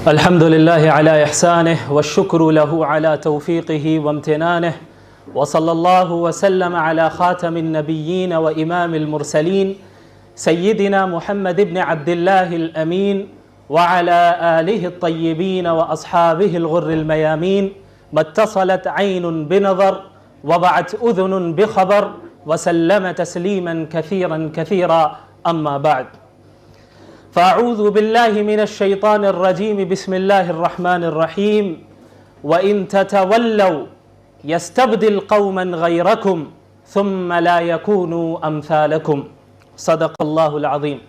अल्हम्दुलिल्लाहि अला इहसानिहि वश्शुक्रु लहु अला तौफीक़िहि वम्तिनानिहि वसल्लल्लाहु वसल्लम अला ख़ातमिन नबिय्यीन व इमामिल मुरसलीन सय्यिदिना मुहम्मद इब्न अब्दिल्लाहिल अमीन व अला आलिहि अत्तय्यिबीन व अस्हाबिहिल गुर्रिल मयामीन मत्तसलत ऐनुन बिनज़र व बअत उज़ुनुन बिख़बर व सल्लम तस्लीमन कसीरन कसीरा अम्मा बअद फ़अऊज़ु बिल्लाहि मिनश्शैतानिर रजीम बिस्मिल्लाहिर रहमानिर रहीम व इन ततवल्लौ यस्तब्दिल क़ौमन ग़ैरकुम सुम्मा ला यकूनु अम्सालकुम। सदक़ल्लाहुल अज़ीम।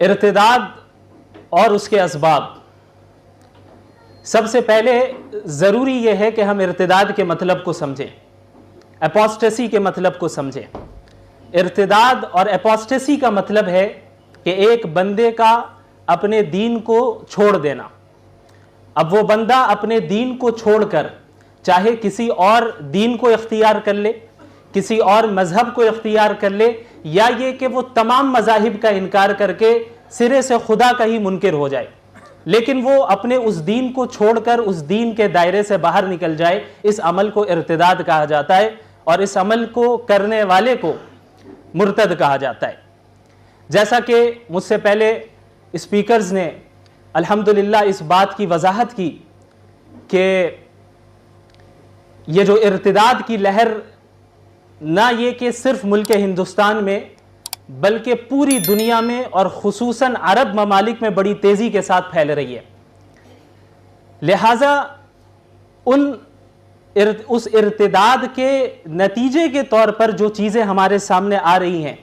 इर्तिदाद और उसके असबाब। सबसे पहले ज़रूरी यह है कि हम इर्तिदाद के मतलब को समझें, एपोस्टेसी के मतलब को समझें। इर्तिदाद और एपोस्टेसी का मतलब है कि एक बंदे का अपने दीन को छोड़ देना। अब वो बंदा अपने दीन को छोड़कर चाहे किसी और दीन को इख्तियार कर ले, किसी और मजहब को इख्तियार कर ले, या ये कि वो तमाम मजाहिब का इनकार करके सिरे से खुदा का ही मुनकिर हो जाए, लेकिन वो अपने उस दीन को छोड़कर उस दीन के दायरे से बाहर निकल जाए, इस अमल को इर्तिदाद कहा जाता है और इस अमल को करने वाले को मुर्तद कहा जाता है। जैसा कि मुझसे पहले स्पीकर्स ने अल्हम्दुलिल्लाह इस बात की वजाहत की कि ये जो इर्तिदाद की लहर ना ये कि सिर्फ मुल्क हिंदुस्तान में बल्कि पूरी दुनिया में और खुसूसन अरब ममालिक में बड़ी तेज़ी के साथ फैल रही है, लिहाजा उस इर्तिदाद के नतीजे के तौर पर जो चीज़ें हमारे सामने आ रही हैं,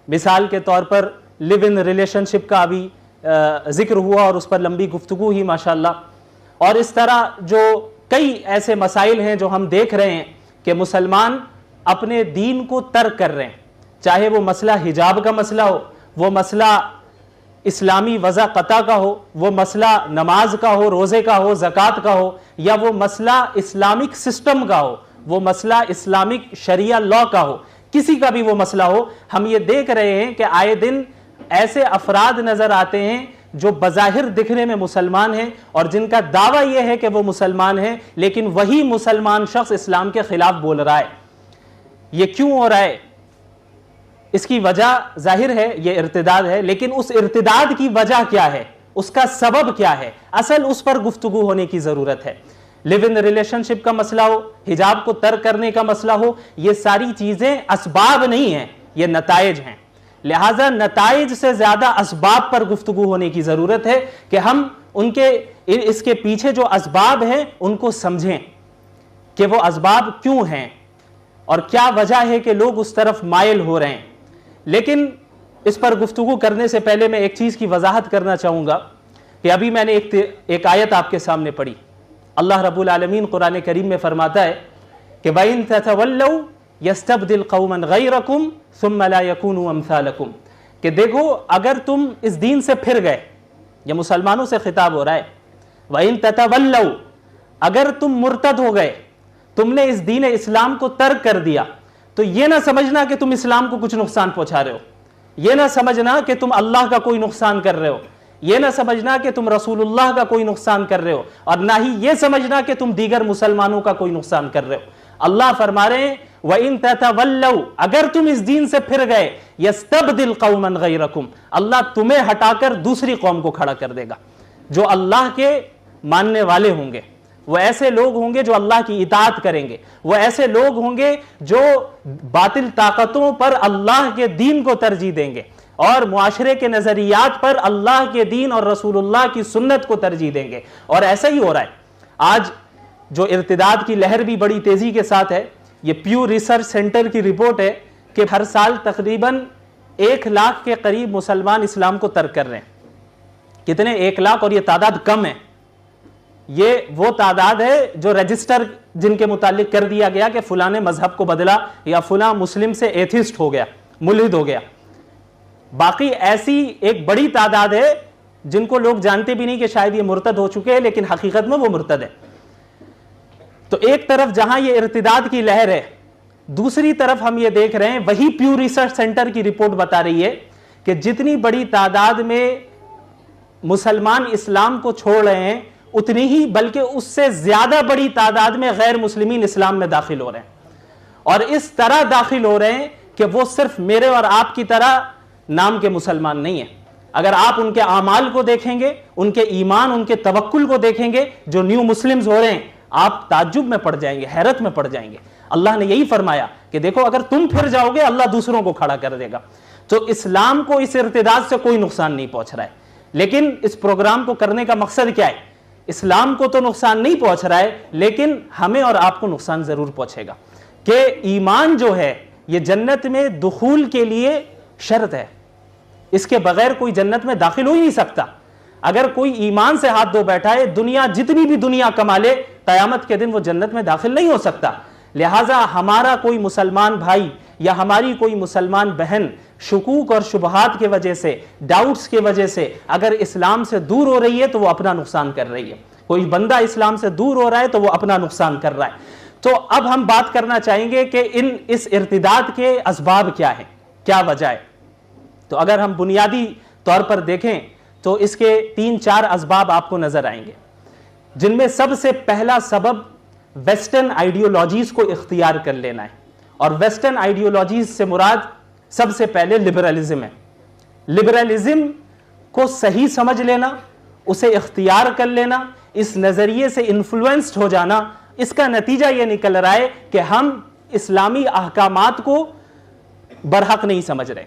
मिसाल के तौर पर लिव इन रिलेशनशिप का अभी जिक्र हुआ और उस पर लंबी गुफ्तगू ही माशाल्लाह, और इस तरह जो कई ऐसे मसाइल हैं जो हम देख रहे हैं कि मुसलमान अपने दीन को तर्क कर रहे हैं, चाहे वो मसला हिजाब का मसला हो, वो मसला इस्लामी वज़ा क़ता का हो, वो मसला नमाज का हो, रोज़े का हो, ज़कात का हो, या वो मसला इस्लामिक सिस्टम का हो, वो मसला इस्लामिक शरिया लॉ का हो, किसी का भी वो मसला हो। हम ये देख रहे हैं कि आए दिन ऐसे अफराद नजर आते हैं जो बज़ाहिर दिखने में मुसलमान हैं और जिनका दावा यह है कि वो मुसलमान हैं, लेकिन वही मुसलमान शख्स इस्लाम के खिलाफ बोल रहा है। ये क्यों हो रहा है? इसकी वजह जाहिर है ये इर्तिदाद है, लेकिन उस इर्तिदाद की वजह क्या है, उसका सबब क्या है, असल उस पर गुफ्तगू होने की जरूरत है। लिव इन रिलेशनशिप का मसला हो, हिजाब को तर्क करने का मसला हो, ये सारी चीजें असबाब नहीं हैं, ये नताइज हैं। लिहाजा नताइज से ज्यादा असबाब पर गुफ्तगू होने की जरूरत है कि हम इसके पीछे जो असबाब हैं उनको समझें कि वो असबाब क्यों हैं और क्या वजह है कि लोग उस तरफ माइल हो रहे हैं। लेकिन इस पर गुफ्तगू करने से पहले मैं एक चीज की वजाहत करना चाहूंगा कि अभी मैंने एक आयत आपके सामने पढ़ी। अल्लाह रब्बुल आलमीन कुरान करीम में फरमाता है कि वइन ततवल्लौ यस्तब्दिल कौमन गैरकुम सुम्मा ला यकूनु अम्सालकुम, कि देखो अगर तुम इस दीन से फिर गए, ये मुसलमानों से खिताब हो रहा है, वइन ततवल्लौ, अगर तुम मुर्तद हो गए, तुमने इस दीन इस्लाम को तर्क कर दिया, तो ये ना समझना कि तुम इस्लाम को कुछ नुकसान पहुंचा रहे हो, ये ना समझना कि तुम अल्लाह का कोई नुकसान कर रहे हो, ये ना समझना कि तुम रसूलुल्लाह का कोई नुकसान कर रहे हो, और ना ही ये समझना कि तुम दीगर मुसलमानों का कोई नुकसान कर रहे हो। अल्लाह फरमा रहे हैं व इन ततवल्लौ, अगर तुम इस दीन से फिर गए, यस्तब्दिल कौमन गैरकुम, अल्लाह तुम्हें हटाकर दूसरी कौम को खड़ा कर देगा जो अल्लाह के मानने वाले होंगे। वो ऐसे लोग होंगे जो अल्लाह की इताअत करेंगे, वो ऐसे लोग होंगे जो बातिल ताकतों पर अल्लाह के दीन को तरजीह देंगे और मुआशरे के नजरियात पर अल्लाह के दीन और रसूलुल्लाह की सुन्नत को तरजीह देंगे। और ऐसा ही हो रहा है। आज जो इर्तिदाद की लहर भी बड़ी तेजी के साथ है, ये प्यू रिसर्च सेंटर की रिपोर्ट है कि हर साल तकरीबन 1 लाख के करीब मुसलमान इस्लाम को तर्क कर रहे हैं। कितने? 1 लाख, और ये तादाद कम है। ये वो तादाद है जो रजिस्टर जिनके मुतालिक कर दिया गया कि फुला ने मजहब को बदला या फुला मुस्लिम से एथिस्ट हो गया, मुल्हिद हो गया। बाकी ऐसी एक बड़ी तादाद है जिनको लोग जानते भी नहीं कि शायद ये मुर्तद हो चुके हैं, लेकिन हकीकत में वो मुर्तद है। तो एक तरफ जहां ये इर्तिदाद की लहर है, दूसरी तरफ हम ये देख रहे हैं, वही प्यू रिसर्च सेंटर की रिपोर्ट बता रही है कि जितनी बड़ी तादाद में मुसलमान इस्लाम को छोड़ रहे हैं, उतनी ही बल्कि उससे ज्यादा बड़ी तादाद में गैर मुस्लिमीन इस्लाम में दाखिल हो रहे हैं, और इस तरह दाखिल हो रहे हैं कि वो सिर्फ मेरे और आपकी तरह नाम के मुसलमान नहीं है। अगर आप उनके आमाल को देखेंगे, उनके ईमान, उनके तवक्कुल को देखेंगे, जो न्यू मुस्लिम्स हो रहे हैं, आप ताज्जुब में पड़ जाएंगे, हैरत में पड़ जाएंगे। अल्लाह ने यही फरमाया कि देखो अगर तुम फिर जाओगे अल्लाह दूसरों को खड़ा कर देगा। तो इस्लाम को इस इर्तिदाद से कोई नुकसान नहीं पहुंच रहा है, लेकिन इस प्रोग्राम को करने का मकसद क्या है? इस्लाम को तो नुकसान नहीं पहुंच रहा है, लेकिन हमें और आपको नुकसान जरूर पहुंचेगा कि ईमान जो है ये जन्नत में दुखूल के लिए शर्त है। इसके बगैर कोई जन्नत में दाखिल हो ही नहीं सकता। अगर कोई ईमान से हाथ धो बैठा है, दुनिया जितनी भी दुनिया कमा ले, कयामत के दिन वो जन्नत में दाखिल नहीं हो सकता। लिहाजा हमारा कोई मुसलमान भाई या हमारी कोई मुसलमान बहन शुकूक और शुबहात की वजह से, डाउट्स की वजह से अगर इस्लाम से दूर हो रही है तो वो अपना नुकसान कर रही है। कोई बंदा इस्लाम से दूर हो रहा है तो वो अपना नुकसान कर रहा है। तो अब हम बात करना चाहेंगे कि इस इर्तिदाद के असबाब क्या है, क्या वजह है। तो अगर हम बुनियादी तौर पर देखें तो इसके 3-4 असबाब आपको नजर आएंगे, जिनमें सबसे पहला सबब वेस्टर्न आइडियोलॉजीज को इख्तियार कर लेना है। और वेस्टर्न आइडियोलॉजीज से मुराद सबसे पहले लिबरलिज्म है। लिबरलिज्म को सही समझ लेना, उसे इख्तियार कर लेना, इस नजरिए से इन्फ्लुएंस्ड हो जाना, इसका नतीजा यह निकल रहा है कि हम इस्लामी अहकामात को बरहक नहीं समझ रहे।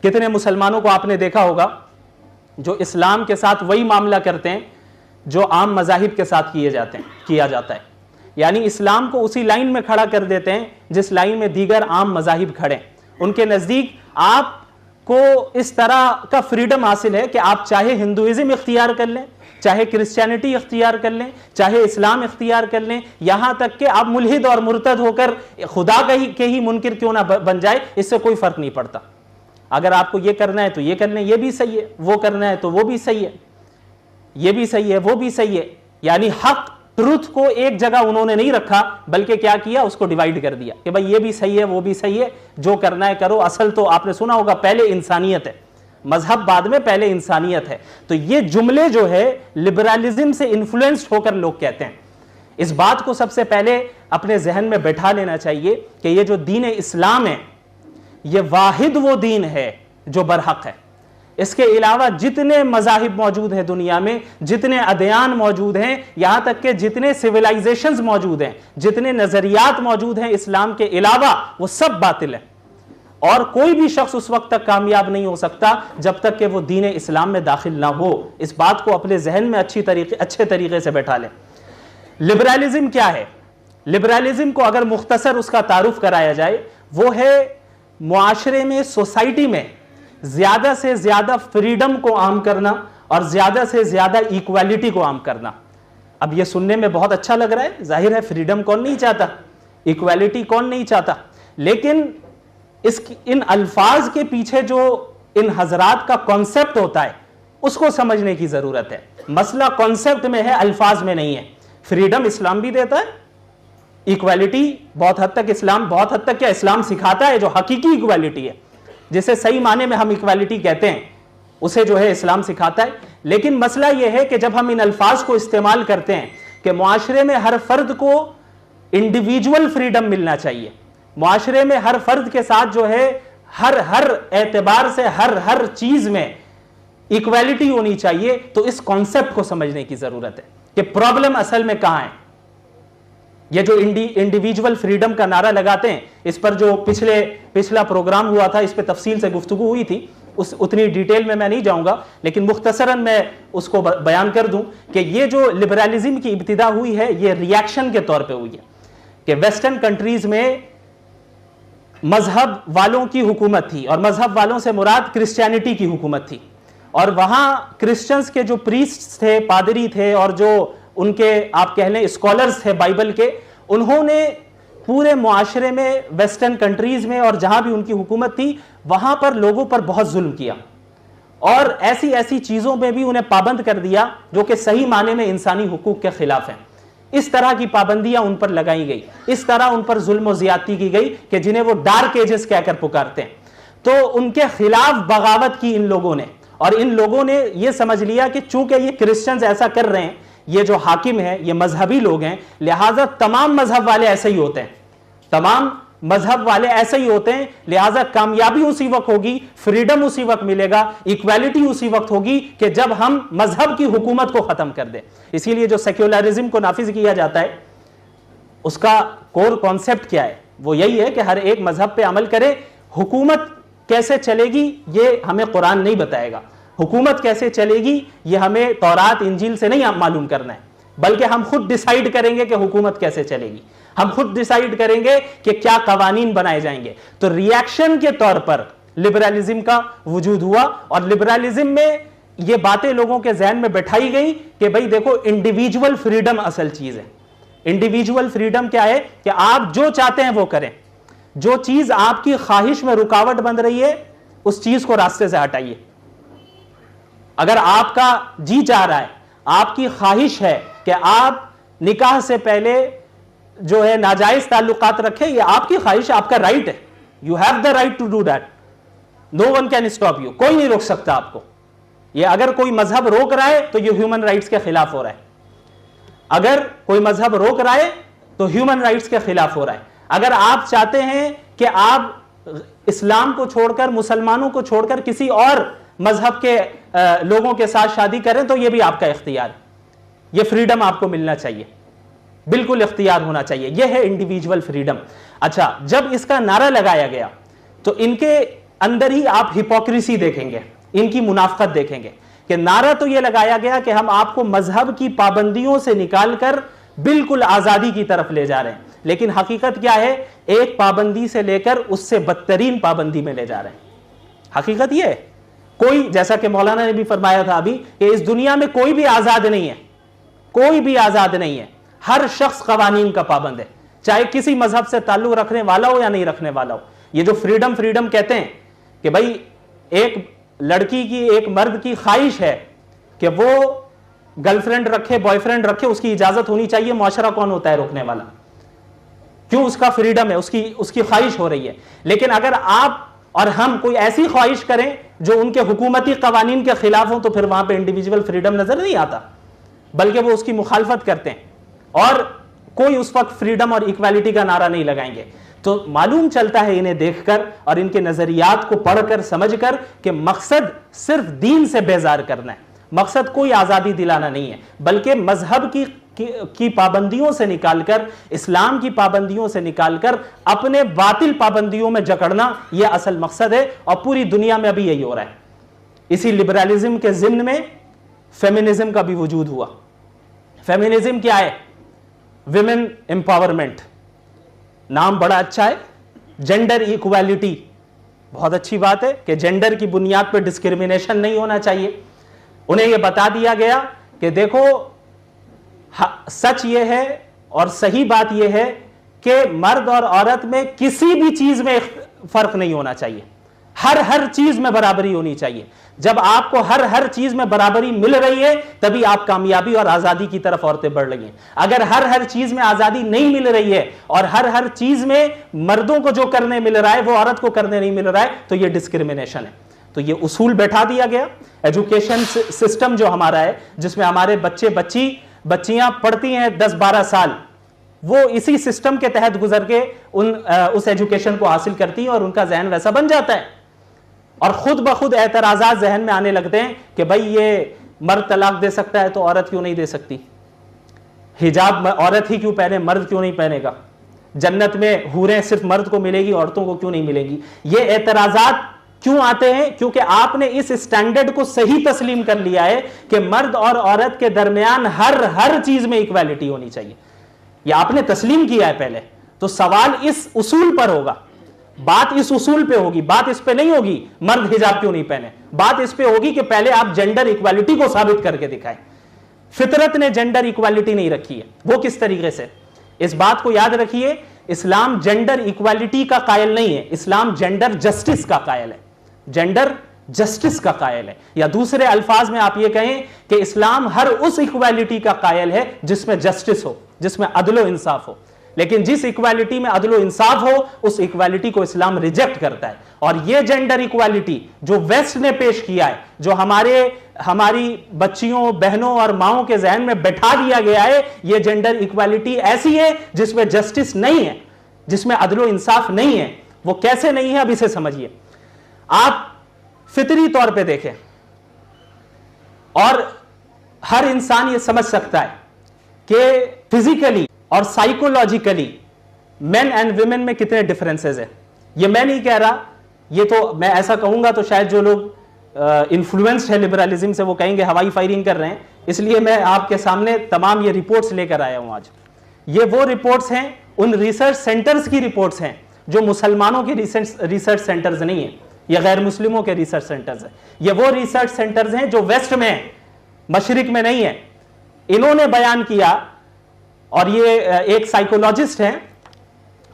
कितने मुसलमानों को आपने देखा होगा जो इस्लाम के साथ वही मामला करते हैं जो आम मजाहिब के साथ किया जाता है, यानी इस्लाम को उसी लाइन में खड़ा कर देते हैं जिस लाइन में दीगर आम मजाहिब खड़े। उनके नजदीक आपको इस तरह का फ्रीडम हासिल है कि आप चाहे हिंदुइज्म इख्तियार कर लें, चाहे क्रिश्चियनिटी इख्तियार कर लें, चाहे इस्लाम इख्तियार कर लें, यहां तक कि आप मुल्हिद और मुर्तद होकर खुदा के ही मुनकिर क्यों ना बन जाए, इससे कोई फर्क नहीं पड़ता। अगर आपको ये करना है तो ये कर लें, ये भी सही है, वो करना है तो वो भी सही है, ये भी सही है, वो भी सही है। यानी हक, ट्रुथ को एक जगह उन्होंने नहीं रखा, बल्कि क्या किया, उसको डिवाइड कर दिया कि भाई ये भी सही है, वो भी सही है, जो करना है करो। असल तो आपने सुना होगा पहले इंसानियत है, मजहब बाद में, पहले इंसानियत है। तो ये जुमले जो है लिबरलिज्म से इन्फ्लुएंस्ड होकर लोग कहते हैं। इस बात को सबसे पहले अपने जहन में बैठा लेना चाहिए कि ये जो दीन इस्लाम है ये वाहिद वो दीन है जो बरहक है। इसके अलावा जितने मजाहिब मौजूद हैं दुनिया में, जितने अदयान मौजूद हैं, यहां तक कि जितने सिविलाइजेशंस मौजूद हैं, जितने नजरियात मौजूद हैं इस्लाम के अलावा, वो सब बातिल है। और कोई भी शख्स उस वक्त तक कामयाब नहीं हो सकता जब तक कि वो दीन इस्लाम में दाखिल ना हो। इस बात को अपने जहन में अच्छे तरीके से बैठा लें। लिबरलिज्म क्या है? लिबरलिज्म को अगर मुख्तसर उसका तारुफ कराया जाए, वो है मुआशरे में, सोसाइटी में ज्यादा से ज्यादा फ्रीडम को आम करना और ज्यादा से ज्यादा इक्वालिटी को आम करना। अब यह सुनने में बहुत अच्छा लग रहा है, जाहिर है फ्रीडम कौन नहीं चाहता, इक्वालिटी कौन नहीं चाहता, लेकिन इन अल्फाज के पीछे जो इन हजरात का कॉन्सेप्ट होता है उसको समझने की जरूरत है। मसला कॉन्सेप्ट में है, अल्फाज में नहीं है। फ्रीडम इस्लाम भी देता है, इक्वालिटी बहुत हद तक इस्लाम, बहुत हद तक क्या इस्लाम सिखाता है, जो हकीकी इक्वालिटी है, जिसे सही माने में हम इक्वालिटी कहते हैं, उसे जो है इस्लाम सिखाता है। लेकिन मसला यह है कि जब हम इन अल्फाज को इस्तेमाल करते हैं कि मुआशरे में हर फर्द को इंडिविजुअल फ्रीडम मिलना चाहिए, मुआशरे में हर फर्द के साथ जो है हर एतबार से हर चीज में इक्वालिटी होनी चाहिए, तो इस कॉन्सेप्ट को समझने की जरूरत है कि प्रॉब्लम असल में कहां है। ये जो इंडिविजुअल फ्रीडम का नारा लगाते हैं, इस पर जो पिछला प्रोग्राम हुआ था, इस पर तफसील से गुफ्तगू हुई थी, उतनी डिटेल में मैं नहीं जाऊंगा, लेकिन मुख्तसरन मैं उसको बयान कर दूं कि ये जो लिबरलिज्म की इब्तिदा हुई है, ये रिएक्शन के तौर पे हुई है कि वेस्टर्न कंट्रीज में मजहब वालों की हुकूमत थी, और मजहब वालों से मुराद क्रिश्चियनिटी की हुकूमत थी, और वहां क्रिश्चियंस के जो प्रीस्ट थे, पादरी थे, और जो उनके आप कह लें स्कॉलर्स थे बाइबल के, उन्होंने पूरे मुआशरे में, वेस्टर्न कंट्रीज में और जहां भी उनकी हुकूमत थी, वहां पर लोगों पर बहुत जुल्म किया, और ऐसी ऐसी चीजों में भी उन्हें पाबंद कर दिया जो कि सही माने में इंसानी हुकूक के खिलाफ हैं। इस तरह की पाबंदियां उन पर लगाई गई, इस तरह उन पर जुल्म और ज्यादती की गई कि जिन्हें वो डार्क एजेस कहकर पुकारते हैं। तो उनके खिलाफ बगावत की इन लोगों ने, और इन लोगों ने यह समझ लिया कि चूंकि ये क्रिश्चियंस ऐसा कर रहे हैं, ये जो हाकिम है ये मजहबी लोग हैं, लिहाजा तमाम मजहब वाले ऐसे ही होते हैं, तमाम मजहब वाले ऐसे ही होते हैं, लिहाजा कामयाबी उसी वक्त होगी, फ्रीडम उसी वक्त मिलेगा, इक्वालिटी उसी वक्त होगी कि जब हम मजहब की हुकूमत को खत्म कर दें। इसीलिए जो सेक्युलरिज्म को नाफिज किया जाता है उसका कोर कॉन्सेप्ट क्या है? वो यही है कि हर एक मजहब पे अमल करे। हुकूमत कैसे चलेगी ये हमें कुरान नहीं बताएगा, हुकूमत कैसे चलेगी ये हमें तौरात इंजील से नहीं मालूम करना है, बल्कि हम खुद डिसाइड करेंगे कि हुकूमत कैसे चलेगी, हम खुद डिसाइड करेंगे कि क्या कवानीन बनाए जाएंगे। तो रिएक्शन के तौर पर लिबरलिज्म का वजूद हुआ और लिबरलिज्म में ये बातें लोगों के जहन में बैठाई गई कि भाई देखो इंडिविजुअल फ्रीडम असल चीज है। इंडिविजुअल फ्रीडम क्या है कि आप जो चाहते हैं वो करें, जो चीज आपकी ख्वाहिश में रुकावट बन रही है उस चीज को रास्ते से हटाइए। अगर आपका जी चाह रहा है, आपकी ख्वाहिश है कि आप निकाह से पहले जो है नाजायज ताल्लुकात रखें, ये आपकी ख्वाहिश, आपका राइट है, you have the right to do that, no one can stop you, कोई नहीं रोक सकता आपको। ये अगर कोई मजहब रोक रहा है तो ये ह्यूमन राइट्स के खिलाफ हो रहा है, अगर कोई मजहब रोक रहा है तो ह्यूमन राइट्स के खिलाफ हो रहा है। अगर आप चाहते हैं कि आप इस्लाम को छोड़कर, मुसलमानों को छोड़कर किसी और मजहब के लोगों के साथ शादी करें तो यह भी आपका इख्तियार है, यह फ्रीडम आपको मिलना चाहिए, बिल्कुल इख्तियार होना चाहिए। यह है इंडिविजुअल फ्रीडम। अच्छा, जब इसका नारा लगाया गया तो इनके अंदर ही आप हिपोक्रेसी देखेंगे, इनकी मुनाफकत देखेंगे कि नारा तो यह लगाया गया कि हम आपको मजहब की पाबंदियों से निकालकर बिल्कुल आजादी की तरफ ले जा रहे हैं, लेकिन हकीकत क्या है, एक पाबंदी से लेकर उससे बदतरीन पाबंदी में ले जा रहे हैं। हकीकत यह है, कोई, जैसा कि मौलाना ने भी फरमाया था अभी, कि इस दुनिया में कोई भी आजाद नहीं है, कोई भी आजाद नहीं है, हर शख्स कवानीन का पाबंद है, चाहे किसी मजहब से ताल्लुक रखने वाला हो या नहीं रखने वाला हो। ये जो फ्रीडम फ्रीडम कहते हैं कि भाई एक लड़की की, एक मर्द की ख्वाहिश है कि वो गर्लफ्रेंड रखे, बॉयफ्रेंड रखे, उसकी इजाजत होनी चाहिए, मुआशरा कौन होता है रोकने वाला? क्यों? उसका फ्रीडम है, उसकी ख्वाहिश हो रही है। लेकिन अगर आप और हम कोई ऐसी ख्वाहिश करें जो उनके हुकूमती कवानीन के खिलाफ हो तो फिर वहां पे इंडिविजुअल फ्रीडम नजर नहीं आता, बल्कि वो उसकी मुखालफत करते हैं और कोई उस वक्त फ्रीडम और इक्वालिटी का नारा नहीं लगाएंगे। तो मालूम चलता है इन्हें देखकर और इनके नजरियात को पढ़कर समझकर कि मकसद सिर्फ दीन से बेजार करना है, मकसद कोई आजादी दिलाना नहीं है, बल्कि मजहब की पाबंदियों से निकालकर, इस्लाम की पाबंदियों से निकालकर अपने बातिल पाबंदियों में जकड़ना, यह असल मकसद है। और पूरी दुनिया में अभी यही हो रहा है। इसी लिबरलिज्म के ज़िम्न में फेमिनिज्म का भी वजूद हुआ। फेमिनिज्म क्या है? विमेन एम्पावरमेंट, नाम बड़ा अच्छा है। जेंडर इक्वालिटी, बहुत अच्छी बात है कि जेंडर की बुनियाद पर डिस्क्रिमिनेशन नहीं होना चाहिए। उन्हें यह बता दिया गया कि देखो सच यह है और सही बात यह है कि मर्द और औरत में किसी भी चीज में फर्क नहीं होना चाहिए, हर चीज में बराबरी होनी चाहिए। जब आपको हर चीज में बराबरी मिल रही है तभी आप कामयाबी और आजादी की तरफ औरतें बढ़ रही हैं। अगर हर चीज में आजादी नहीं मिल रही है और हर चीज में मर्दों को जो करने मिल रहा है वो औरत को करने नहीं मिल रहा है तो यह डिस्क्रिमिनेशन है। तो ये उसूल बैठा दिया गया। एजुकेशन सिस्टम जो हमारा है, जिसमें हमारे बच्चियां पढ़ती हैं 10-12 साल, वो इसी सिस्टम के तहत गुजर के उस एजुकेशन को हासिल करती हैं और उनका जहन वैसा बन जाता है और खुद ब खुद एतराजात जहन में आने लगते हैं कि भाई ये मर्द तलाक दे सकता है तो औरत क्यों नहीं दे सकती, हिजाब औरत ही क्यों पहने, मर्द क्यों नहीं पहनेगा, जन्नत में हूरें सिर्फ मर्द को मिलेगी, औरतों को क्यों नहीं मिलेगी। ये एतराजात क्यों आते हैं? क्योंकि आपने इस स्टैंडर्ड को सही तस्लीम कर लिया है कि मर्द और औरत के दरमियान हर चीज में इक्वालिटी होनी चाहिए। यह आपने तस्लीम किया है पहले। तो सवाल इस उसूल पर होगा, बात इस उसूल पे होगी, बात इस पे नहीं होगी मर्द हिजाब क्यों नहीं पहने, बात इस पे होगी कि पहले आप जेंडर इक्वालिटी को साबित करके दिखाएं। फितरत ने जेंडर इक्वालिटी नहीं रखी है, वो किस तरीके से? इस बात को याद रखिए, इस्लाम जेंडर इक्वालिटी का कायल नहीं है, इस्लाम जेंडर जस्टिस का कायल है, जेंडर जस्टिस का कायल है। या दूसरे अल्फाज में आप ये कहें कि इस्लाम हर उस इक्वालिटी का कायल है जिसमें जस्टिस हो, जिसमें अदलो इंसाफ हो। लेकिन जिस इक्वालिटी में अदल इंसाफ हो उस इक्वालिटी को इस्लाम रिजेक्ट करता है। और यह जेंडर इक्वालिटी जो वेस्ट ने पेश किया है, जो हमारी बच्चियों, बहनों और माओं के जहन में बैठा दिया गया है, यह जेंडर इक्वालिटी ऐसी है जिसमें जस्टिस नहीं है, जिसमें अदल इंसाफ नहीं है। वो कैसे नहीं है, अब इसे समझिए। आप फितरी तौर पे देखें और हर इंसान ये समझ सकता है कि फिजिकली और साइकोलॉजिकली मेन एंड वुमेन में कितने डिफरेंसेस हैं। ये मैं नहीं कह रहा, ये तो मैं ऐसा कहूंगा तो शायद जो लोग इन्फ्लुएंस्ड है लिबरलिज्म से वो कहेंगे हवाई फायरिंग कर रहे हैं, इसलिए मैं आपके सामने तमाम ये रिपोर्ट्स लेकर आया हूं आज। ये वो रिपोर्ट्स हैं, उन रिसर्च सेंटर्स की रिपोर्ट्स हैं जो मुसलमानों के रिसर्च सेंटर्स नहीं है, ये गैर मुस्लिमों के रिसर्च सेंटर्स हैं। ये वो रिसर्च सेंटर्स हैं जो वेस्ट में है, मशरिक में नहीं है। इन्होंने बयान किया, और ये एक साइकोलॉजिस्ट हैं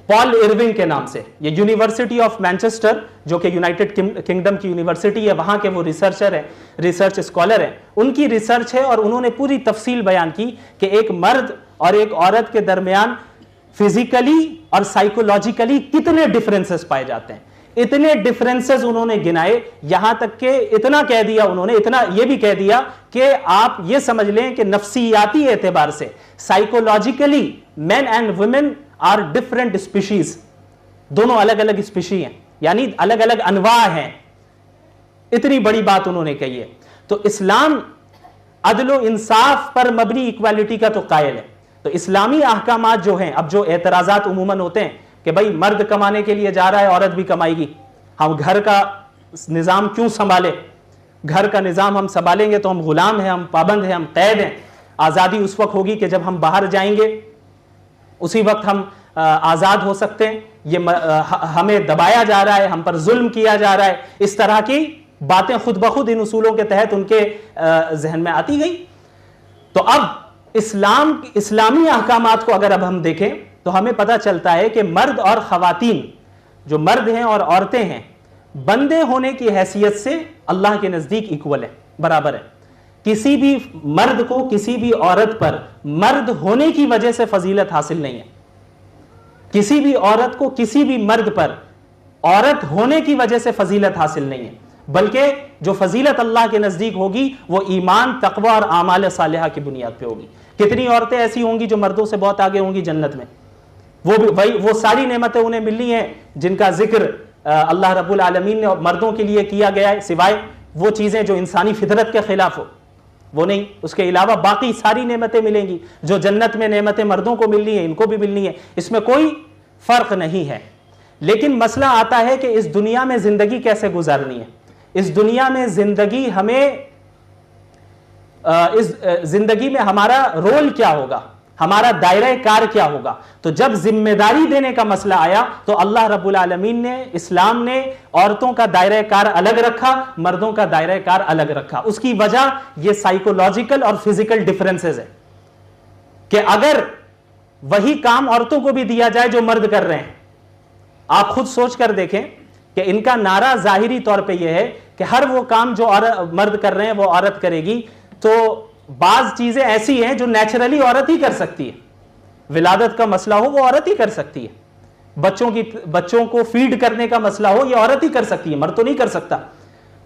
पॉल इरविंग के नाम से, ये यूनिवर्सिटी ऑफ मैनचेस्टर जो कि यूनाइटेड किंगडम की यूनिवर्सिटी है, वहां के वो रिसर्चर हैं, रिसर्च स्कॉलर हैं। उनकी रिसर्च है और उन्होंने पूरी तफसील बयान की कि एक मर्द और एक औरत के दरमियान फिजिकली और साइकोलॉजिकली कितने डिफरेंसेस पाए जाते हैं। इतने डिफरेंसेस उन्होंने गिनाए, यहां तक कि इतना कह दिया उन्होंने, इतना यह भी कह दिया कि आप यह समझ लें कि नफ्सियाती एतबार से psychologically men and women are different species, दोनों अलग अलग स्पीशी हैं, यानी अलग अलग अनवा हैं। इतनी बड़ी बात उन्होंने कही है। तो इस्लाम अदलो इंसाफ पर मबनी इक्वालिटी का तो कायल है। तो इस्लामी अहकामात जो हैं, अब जो एतराजात उमूमन होते हैं कि भाई मर्द कमाने के लिए जा रहा है, औरत भी कमाएगी, हम घर का निज़ाम क्यों संभाले, घर का निज़ाम हम संभालेंगे तो हम गुलाम हैं, हम पाबंद हैं, हम कैद हैं। आज़ादी उस वक्त होगी कि जब हम बाहर जाएंगे, उसी वक्त हम आज़ाद हो सकते हैं। ये हमें दबाया जा रहा है, हम पर जुल्म किया जा रहा है, इस तरह की बातें खुद ब खुद इन उसूलों के तहत उनके जहन में आती गई। तो अब इस्लामी अहकामात को अगर अब हम देखें तो हमें पता चलता है कि मर्द और खवातीन, जो मर्द हैं और औरतें हैं, बंदे होने की हैसियत से अल्लाह के नजदीक इक्वल है, बराबर है। किसी भी मर्द को किसी भी औरत पर मर्द होने की वजह से फजीलत हासिल नहीं है। किसी भी औरत को किसी भी मर्द पर औरत होने की वजह से फजीलत हासिल नहीं है, बल्कि जो फजीलत अल्लाह के नजदीक होगी वो ईमान, तकवा और आमाल सालिहा की बुनियाद पे होगी। कितनी औरतें ऐसी होंगी जो मर्दों से बहुत आगे होंगी जन्नत में, वो सारी नेमतें उन्हें मिलनी है जिनका जिक्र अल्लाह रब्बुल आलमीन ने मर्दों के लिए किया गया है, सिवाय वो चीजें जो इंसानी फितरत के खिलाफ हो, वो नहीं। उसके अलावा बाकी सारी नेमतें मिलेंगी। जो जन्नत में नेमतें मर्दों को मिलनी है, इनको भी मिलनी है, इसमें कोई फर्क नहीं है। लेकिन मसला आता है कि इस दुनिया में जिंदगी कैसे गुजारनी है। इस दुनिया में जिंदगी हमें इस जिंदगी में हमारा रोल क्या होगा, हमारा दायरा कार क्या होगा। तो जब जिम्मेदारी देने का मसला आया तो अल्लाह रब्बुल आलमीन ने, इस्लाम ने औरतों का दायरा कार अलग रखा, मर्दों का दायरा कार अलग रखा। उसकी वजह ये साइकोलॉजिकल और फिजिकल डिफरेंसेस है कि अगर वही काम औरतों को भी दिया जाए जो मर्द कर रहे हैं, आप खुद सोच कर देखें कि इनका नारा जाहिरी तौर पे यह है कि हर वो काम जो मर्द कर रहे हैं वो औरत करेगी। तो बाज चीजें ऐसी हैं जो नेचुरली औरत ही कर सकती है। विलादत का मसला हो वो औरत ही कर सकती है, बच्चों को फीड करने का मसला हो ये औरत ही कर सकती है, मर्द तो नहीं कर सकता।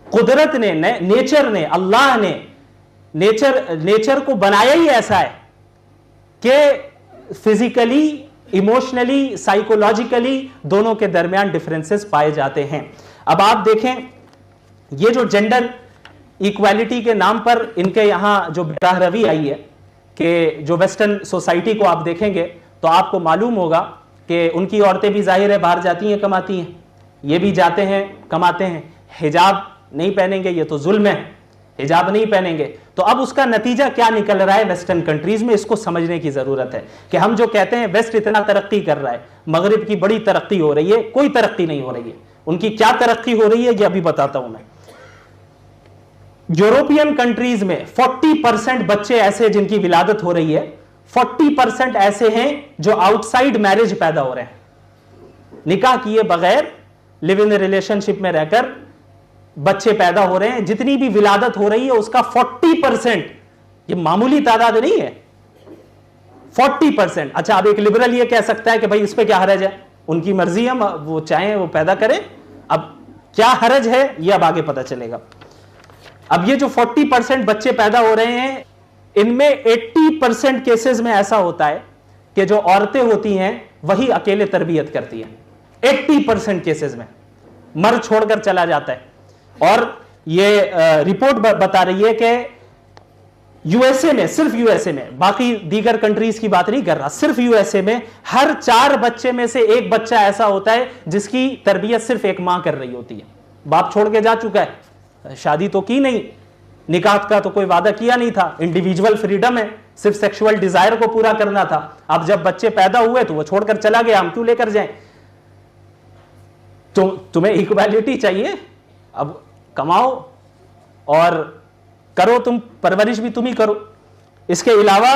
कुदरत ने, नेचर ने, अल्लाह ने नेचर को बनाया ही ऐसा है कि फिजिकली, इमोशनली, साइकोलॉजिकली दोनों के दरमियान डिफरेंसेस पाए जाते हैं। अब आप देखें ये जो जेंडर इक्वालिटी के नाम पर इनके यहां जो बेराहरवी आई है कि जो वेस्टर्न सोसाइटी को आप देखेंगे तो आपको मालूम होगा कि उनकी औरतें भी जाहिर है बाहर जाती हैं, कमाती हैं, ये भी जाते हैं, कमाते हैं। हिजाब नहीं पहनेंगे ये तो जुल्म है, हिजाब नहीं पहनेंगे। तो अब उसका नतीजा क्या निकल रहा है वेस्टर्न कंट्रीज में, इसको समझने की जरूरत है कि हम जो कहते हैं वेस्ट इतना तरक्की कर रहा है, मगरिब की बड़ी तरक्की हो रही है, कोई तरक्की नहीं हो रही है। उनकी क्या तरक्की हो रही है ये अभी बताता हूं मैं। यूरोपियन कंट्रीज में 40% बच्चे ऐसे जिनकी विलादत हो रही है, 40% ऐसे हैं जो आउटसाइड मैरिज पैदा हो रहे हैं, निकाह किए बगैर लिव इन रिलेशनशिप में रहकर बच्चे पैदा हो रहे हैं। जितनी भी विलादत हो रही है उसका 40%, ये मामूली तादाद नहीं है, 40%। अच्छा, अब एक लिबरल ये कह सकता है कि भाई इस पे क्या हरज है, उनकी मर्जी है, वो चाहें वो पैदा करें। अब क्या हरज है ये अब आगे पता चलेगा। अब ये जो 40% बच्चे पैदा हो रहे हैं, इनमें 80% केसेस में ऐसा होता है कि जो औरतें होती हैं वही अकेले तरबियत करती हैं। 80% केसेस में मर्द छोड़कर चला जाता है। और ये रिपोर्ट बता रही है कि यूएसए में, सिर्फ यूएसए में, बाकी दीगर कंट्रीज की बात नहीं कर रहा, सिर्फ यूएसए में हर 4 बच्चे में से एक बच्चा ऐसा होता है जिसकी तरबियत सिर्फ एक मां कर रही होती है। बाप छोड़ के जा चुका है, शादी तो की नहीं, निकाह का तो कोई वादा किया नहीं था, इंडिविजुअल फ्रीडम है, सिर्फ सेक्सुअल डिजायर को पूरा करना था। अब जब बच्चे पैदा हुए तो वो छोड़कर चला गया, हम क्यों लेकर जाएं? तो तुम्हें इक्वालिटी चाहिए, अब कमाओ और करो, तुम परवरिश भी तुम ही करो। इसके अलावा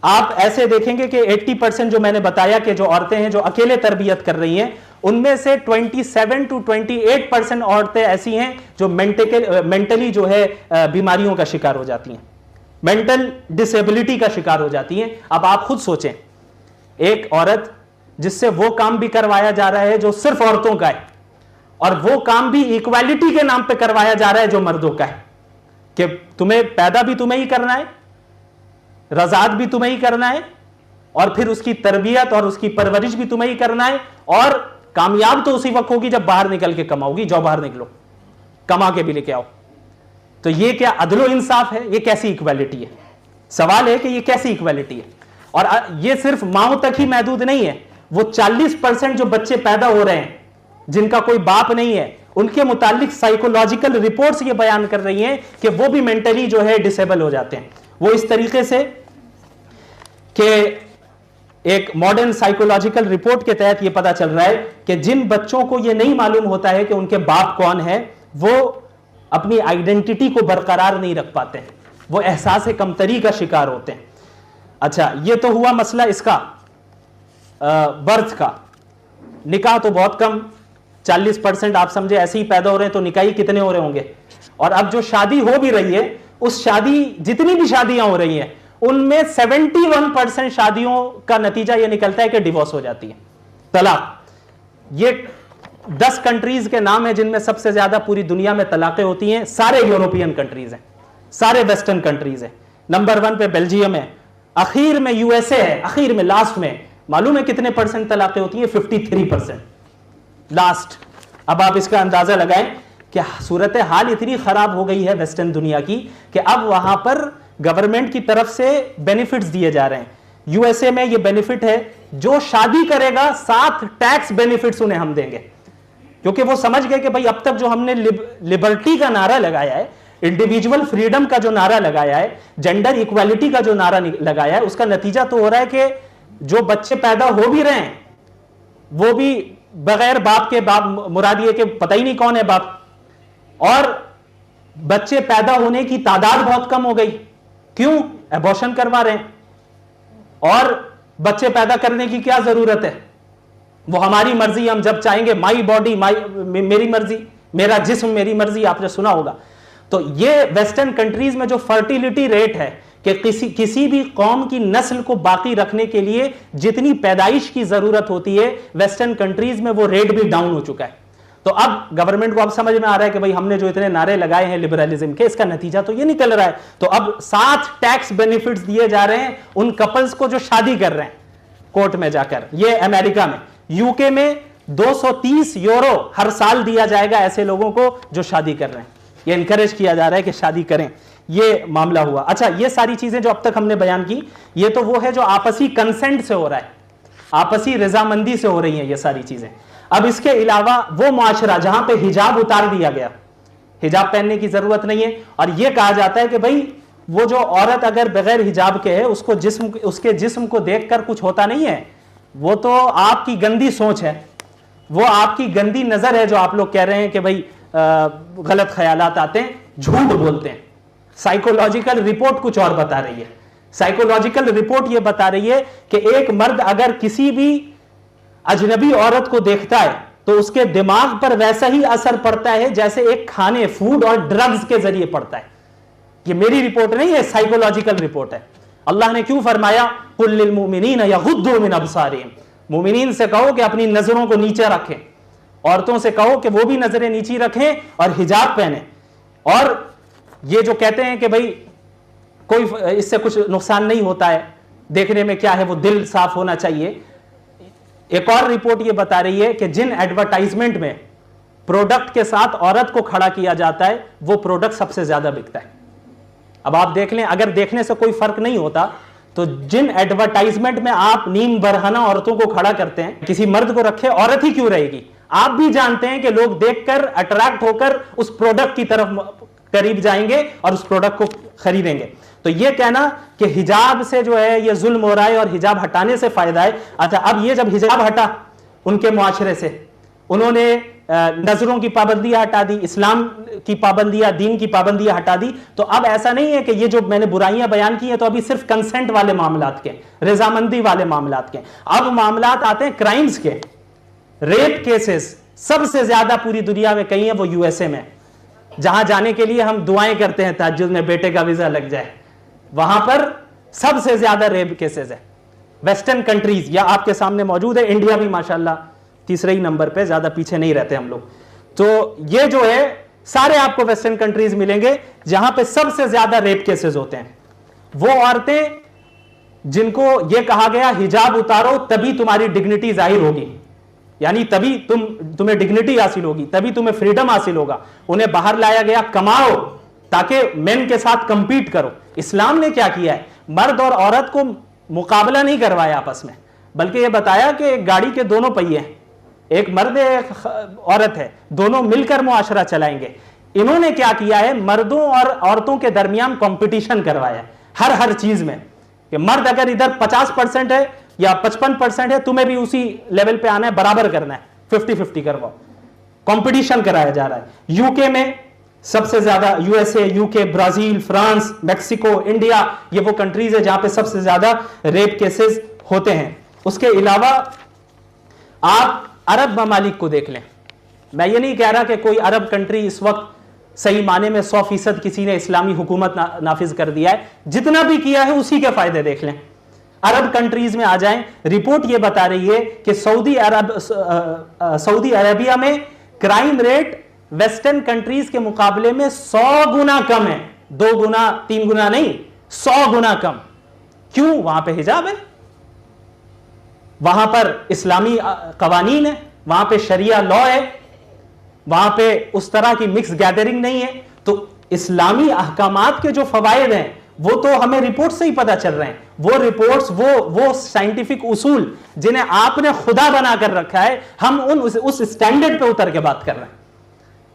आप ऐसे देखेंगे कि 80% जो मैंने बताया कि जो औरतें हैं जो अकेले तरबियत कर रही हैं, उनमें से 27 to 28% औरतें ऐसी हैं जो मेंटली जो है बीमारियों का शिकार हो जाती हैं, मेंटल डिसेबिलिटी का शिकार हो जाती हैं। अब आप खुद सोचें, एक औरत जिससे वो काम भी करवाया जा रहा है जो सिर्फ औरतों का है, और वो काम भी इक्वालिटी के नाम पे करवाया जा रहा है जो मर्दों का है, कि तुम्हें पैदा भी तुम्हें ही करना है, रज़ात भी तुम्हें ही करना है, और फिर उसकी तरबियत और उसकी परवरिश भी तुम्हें ही करना है, और कामयाब तो उसी वक्त होगी जब बाहर निकल के कमाओगी। जाओ बाहर निकलो, कमा के भी लेके आओ। तो ये क्या अदलो इंसाफ है? ये कैसी इक्वालिटी है? सवाल है कि ये कैसी इक्वालिटी है? और ये सिर्फ माओ तक ही महदूद नहीं है, वो 40% जो बच्चे पैदा हो रहे हैं जिनका कोई बाप नहीं है, उनके मुतालिक साइकोलॉजिकल रिपोर्ट्स ये बयान कर रही हैं कि वो भी मेंटली जो है डिसेबल हो जाते हैं। वो इस तरीके से कि एक मॉडर्न साइकोलॉजिकल रिपोर्ट के तहत ये पता चल रहा है कि जिन बच्चों को ये नहीं मालूम होता है कि उनके बाप कौन है, वो अपनी आइडेंटिटी को बरकरार नहीं रख पाते हैं, वो एहसास कमतरी का शिकार होते हैं। अच्छा, ये तो हुआ मसला इसका बर्थ का। निकाह तो बहुत कम, 40% आप समझे ऐसे ही पैदा हो रहे हैं, तो निकाह कितने हो रहे होंगे? और अब जो शादी हो भी रही है, उस शादी, जितनी भी शादियां हो रही हैं, उनमें 71% शादियों का नतीजा यह निकलता है कि डिवोर्स हो जाती है, तलाक। ये 10 कंट्रीज के नाम है जिनमें सबसे ज्यादा पूरी दुनिया में तलाकें होती हैं। सारे यूरोपियन कंट्रीज हैं, सारे वेस्टर्न कंट्रीज हैं। नंबर 1 पे बेल्जियम है, आखिर में यूएसए है, आखिर में लास्ट में मालूम है कितने % तलाकें होती हैं? 53% लास्ट। अब आप इसका अंदाजा लगाएं कि सूरत हाल इतनी खराब हो गई है वेस्टर्न दुनिया की कि अब वहां पर गवर्नमेंट की तरफ से बेनिफिट्स दिए जा रहे हैं। यूएसए में ये बेनिफिट है, जो शादी करेगा 7 टैक्स बेनिफिट्स उन्हें हम देंगे, क्योंकि वो समझ गए कि भाई अब तक जो हमने लिबर्टी का नारा लगाया है, इंडिविजुअल फ्रीडम का जो नारा लगाया है, जेंडर इक्वालिटी का जो नारा लगाया है, उसका नतीजा तो हो रहा है कि जो बच्चे पैदा हो भी रहे हैं वो भी बगैर बाप के, बाप मुराद ये कि पता ही नहीं कौन है बाप, और बच्चे पैदा होने की तादाद बहुत कम हो गई। क्यों? एबॉर्शन करवा रहे हैं। और बच्चे पैदा करने की क्या जरूरत है? वो हमारी मर्जी, हम जब चाहेंगे, माई बॉडी मेरी मर्जी, मेरा जिस्म मेरी मर्जी, आपने सुना होगा। तो ये वेस्टर्न कंट्रीज में जो फर्टिलिटी रेट है कि किसी भी कौम की नस्ल को बाकी रखने के लिए जितनी पैदाइश की जरूरत होती है, वेस्टर्न कंट्रीज में वो रेट भी डाउन हो चुका है। तो अब गवर्नमेंट को अब समझ में आ रहा है कि भाई हमने जो इतने नारे लगाए हैं लिबरलिज्म के, इसका नतीजा तो ये निकल रहा है। तो अब 7 टैक्स बेनिफिट्स दिए जा रहे हैं उन कपल्स को जो शादी कर रहे हैं कोर्ट में जाकर। ये अमेरिका में, यूके में 230 यूरो हर साल दिया जाएगा ऐसे लोगों को जो शादी कर रहे हैं। ये इनकरेज किया जा रहा है कि शादी करें। ये मामला हुआ। अच्छा, ये सारी चीजें जो अब तक हमने बयान की, ये तो वो है जो आपसी कंसेंट से हो रहा है, आपसी रजामंदी से हो रही हैं ये सारी चीजें। अब इसके अलावा वो माशरा जहां पे हिजाब उतार दिया गया, हिजाब पहनने की जरूरत नहीं है, और ये कहा जाता है कि भाई वो जो औरत अगर बगैर हिजाब के है, उसके जिस्म को देखकर कुछ होता नहीं है, वो तो आपकी गंदी सोच है, वो आपकी गंदी नजर है जो आप लोग कह रहे हैं कि भाई गलत ख्यालात आते हैं, झूठ बोलते हैं। साइकोलॉजिकल रिपोर्ट कुछ और बता रही है। साइकोलॉजिकल रिपोर्ट यह बता रही है कि एक मर्द अगर किसी भी अजनबी औरत को देखता है तो उसके दिमाग पर वैसा ही असर पड़ता है जैसे एक खाने, फूड और ड्रग्स के जरिए पड़ता है। ये मेरी रिपोर्ट नहीं है, साइकोलॉजिकल रिपोर्ट है। अल्लाह ने क्यों फरमाया कुल लिल मुमिनीन यगुद्दू मिन अबसारिहिम, मुमिनीन से कहो कि अपनी नजरों को नीचे रखें, औरतों से कहो कि वो भी नजरें नीची रखें और हिजाब पहने। और ये जो कहते हैं कि भाई कोई इससे कुछ नुकसान नहीं होता है, देखने में क्या है, वो दिल साफ होना चाहिए। एक और रिपोर्ट ये बता रही है कि जिन एडवर्टाइजमेंट में प्रोडक्ट के साथ औरत को खड़ा किया जाता है वो प्रोडक्ट सबसे ज्यादा बिकता है। अब आप देख लें, अगर देखने से कोई फर्क नहीं होता तो जिन एडवर्टाइजमेंट में आप नीम बरहना औरतों को खड़ा करते हैं, किसी मर्द को रखे, औरत ही क्यों रहेगी? आप भी जानते हैं कि लोग देखकर अट्रैक्ट होकर उस प्रोडक्ट की तरफ करीब जाएंगे और उस प्रोडक्ट को खरीदेंगे। तो ये कहना कि हिजाब से जो है ये जुल्म हो रहा है और हिजाब हटाने से फायदा है, अच्छा अब ये जब हिजाब हटा उनके मुआशरे से, उन्होंने नजरों की पाबंदियां हटा दी, इस्लाम की पाबंदियां, दीन की पाबंदियां हटा दी, तो अब ऐसा नहीं है कि ये जो मैंने बुराइयां बयान की हैं तो अभी सिर्फ कंसेंट वाले मामलात के, रजामंदी वाले मामलात के, अब मामलात आते हैं क्राइम्स के, रेप केसेस सबसे ज्यादा पूरी दुनिया में कहीं है वो यूएसए में, जहां जाने के लिए हम दुआएं करते हैं तहज्जुद में बेटे का वीजा लग जाए, वहां पर सबसे ज्यादा रेप केसेस है। वेस्टर्न कंट्रीज या आपके सामने मौजूद है, इंडिया भी माशाल्लाह तीसरे ही नंबर पे, ज्यादा पीछे नहीं रहते हम लोग। तो ये जो है सारे आपको वेस्टर्न कंट्रीज मिलेंगे जहां पे सबसे ज्यादा रेप केसेस होते हैं। वो औरतें जिनको ये कहा गया हिजाब उतारो तभी तुम्हारी डिग्निटी जाहिर होगी, यानी तभी तुम्हें डिग्निटी हासिल होगी, तभी तुम्हें फ्रीडम हासिल होगा, उन्हें बाहर लाया गया कमाओ ताकि मेन के साथ कंपीट करो। इस्लाम ने क्या किया है, मर्द और औरत को मुकाबला नहीं करवाया आपस में, बल्कि यह बताया कि एक गाड़ी के दोनों पहिए हैं, एक मर्द एक औरत है, दोनों मिलकर मुआशरा चलाएंगे। इन्होंने क्या किया है, मर्दों और औरतों के दरमियान कंपटीशन करवाया हर चीज में, कि मर्द अगर इधर 50% है या 55% है, तुम्हें भी उसी लेवल पे आना है, बराबर करना है, 50-50 करवाओ, कंपटीशन कराया जा रहा है। यूके में सबसे ज्यादा, USA, UK, Brazil, France, Mexico, India, ये वो कंट्रीज है जहां पे सबसे ज्यादा रेप केसेस होते हैं। उसके अलावा आप अरब ममालिक को देख लें, मैं ये नहीं कह रहा कि कोई अरब कंट्री इस वक्त सही माने में 100% किसी ने इस्लामी हुकूमत नाफिज कर दिया है, जितना भी किया है उसी के फायदे देख लें। अरब कंट्रीज में आ जाएं, रिपोर्ट ये बता रही है कि सऊदी अरेबिया में क्राइम रेट वेस्टर्न कंट्रीज के मुकाबले में 100 गुना कम है, 2 गुना 3 गुना नहीं, 100 गुना कम। क्यों? वहां पे हिजाब है, वहां पर इस्लामी कवानीन है, वहां पे शरिया लॉ है, वहां पे उस तरह की मिक्स गैदरिंग नहीं है। तो इस्लामी अहकामात के जो फवायद हैं वो तो हमें रिपोर्ट से ही पता चल रहे हैं। वो रिपोर्ट्स, वो साइंटिफिक उसूल जिन्हें आपने खुदा बनाकर रखा है, हम उस स्टैंडर्ड पे उतर के बात कर रहे हैं।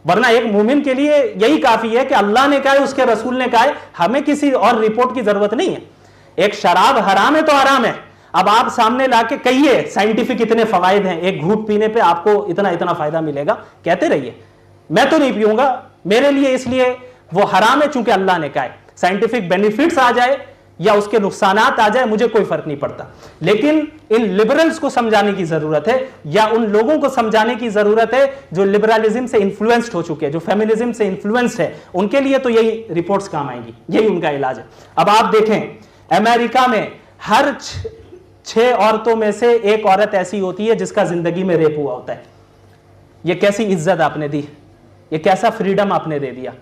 वरना एक मोमिन के लिए यही काफी है कि अल्लाह ने कहा है, उसके रसूल ने कहा है, हमें किसी और रिपोर्ट की जरूरत नहीं है। एक शराब हराम है तो हराम है, अब आप सामने लाके कहिए साइंटिफिक इतने फवायद हैं, एक घूंट पीने पे आपको इतना इतना फायदा मिलेगा, कहते रहिए। मैं तो नहीं पीऊंगा, मेरे लिए इसलिए वो हराम है चूंकि अल्लाह ने कहा है। साइंटिफिक बेनिफिट्स आ जाए या उसके नुकसानात आ जाए, मुझे कोई फर्क नहीं पड़ता, लेकिन इन लिबरल्स को समझाने की जरूरत है, या उन लोगों को समझाने की जरूरत है जो लिबरलिज्म से इन्फ्लुएंस्ड हो चुके हैं, जो फेमिनिज्म से इन्फ्लुएंस्ड है, उनके लिए तो यही रिपोर्ट्स काम आएंगी, यही उनका इलाज है। अब आप देखें अमेरिका में हर 6 औरतों में से 1 औरत ऐसी होती है जिसका जिंदगी में रेप हुआ होता है। यह कैसी इज्जत आपने दी, यह कैसा फ्रीडम आपने दे दिया।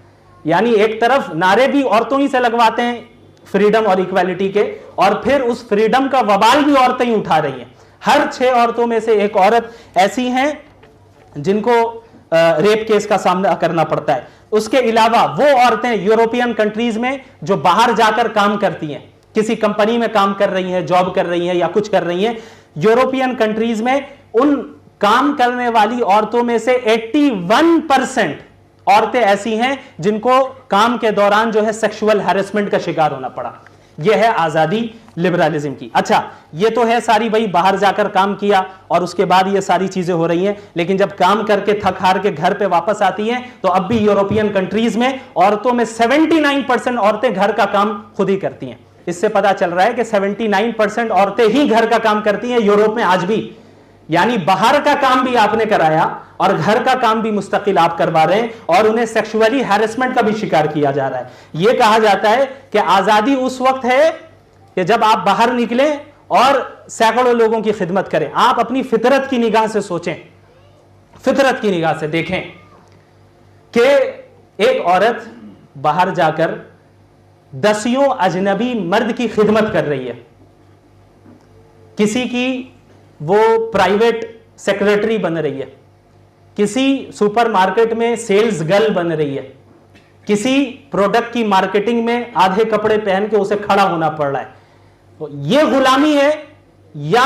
यानी एक तरफ नारे भी औरतों ही से लगवाते हैं फ्रीडम और इक्वालिटी के, और फिर उस फ्रीडम का वबाल भी औरतें ही उठा रही हैं। हर 6 औरतों में से 1 औरत ऐसी हैं जिनको रेप केस का सामना करना पड़ता है। उसके अलावा वो औरतें यूरोपियन कंट्रीज में जो बाहर जाकर काम करती हैं, किसी कंपनी में काम कर रही हैं, जॉब कर रही हैं या कुछ कर रही हैं, यूरोपियन कंट्रीज में उन काम करने वाली औरतों में से 81% औरतें ऐसी हैं जिनको काम के दौरान जो है सेक्सुअल हैरेसमेंट का शिकार होना पड़ा। यह है आजादी लिबरलिज्म की। अच्छा, ये तो है सारी भाई बाहर जाकर काम किया और उसके बाद ये सारी चीजें हो रही हैं, लेकिन जब काम करके थक हार के घर पे वापस आती हैं तो अब भी यूरोपियन कंट्रीज में औरतों में 79% औरतें घर का काम खुद ही करती हैं। इससे पता चल रहा है कि 79% औरतें ही घर का काम करती हैं यूरोप में आज भी। यानी बाहर का काम भी आपने कराया और घर का काम भी मुस्तकिल आप करवा रहे हैं, और उन्हें सेक्सुअली हैरेसमेंट का भी शिकार किया जा रहा है। यह कहा जाता है कि आजादी उस वक्त है कि जब आप बाहर निकलें और सैकड़ों लोगों की खिदमत करें, आप अपनी फितरत की निगाह से सोचें, फितरत की निगाह से देखें कि एक औरत बाहर जाकर दसियों अजनबी मर्द की खिदमत कर रही है, किसी की वो प्राइवेट सेक्रेटरी बन रही है, किसी सुपरमार्केट में सेल्स गर्ल बन रही है, किसी प्रोडक्ट की मार्केटिंग में आधे कपड़े पहन के उसे खड़ा होना पड़ रहा है। तो ये गुलामी है या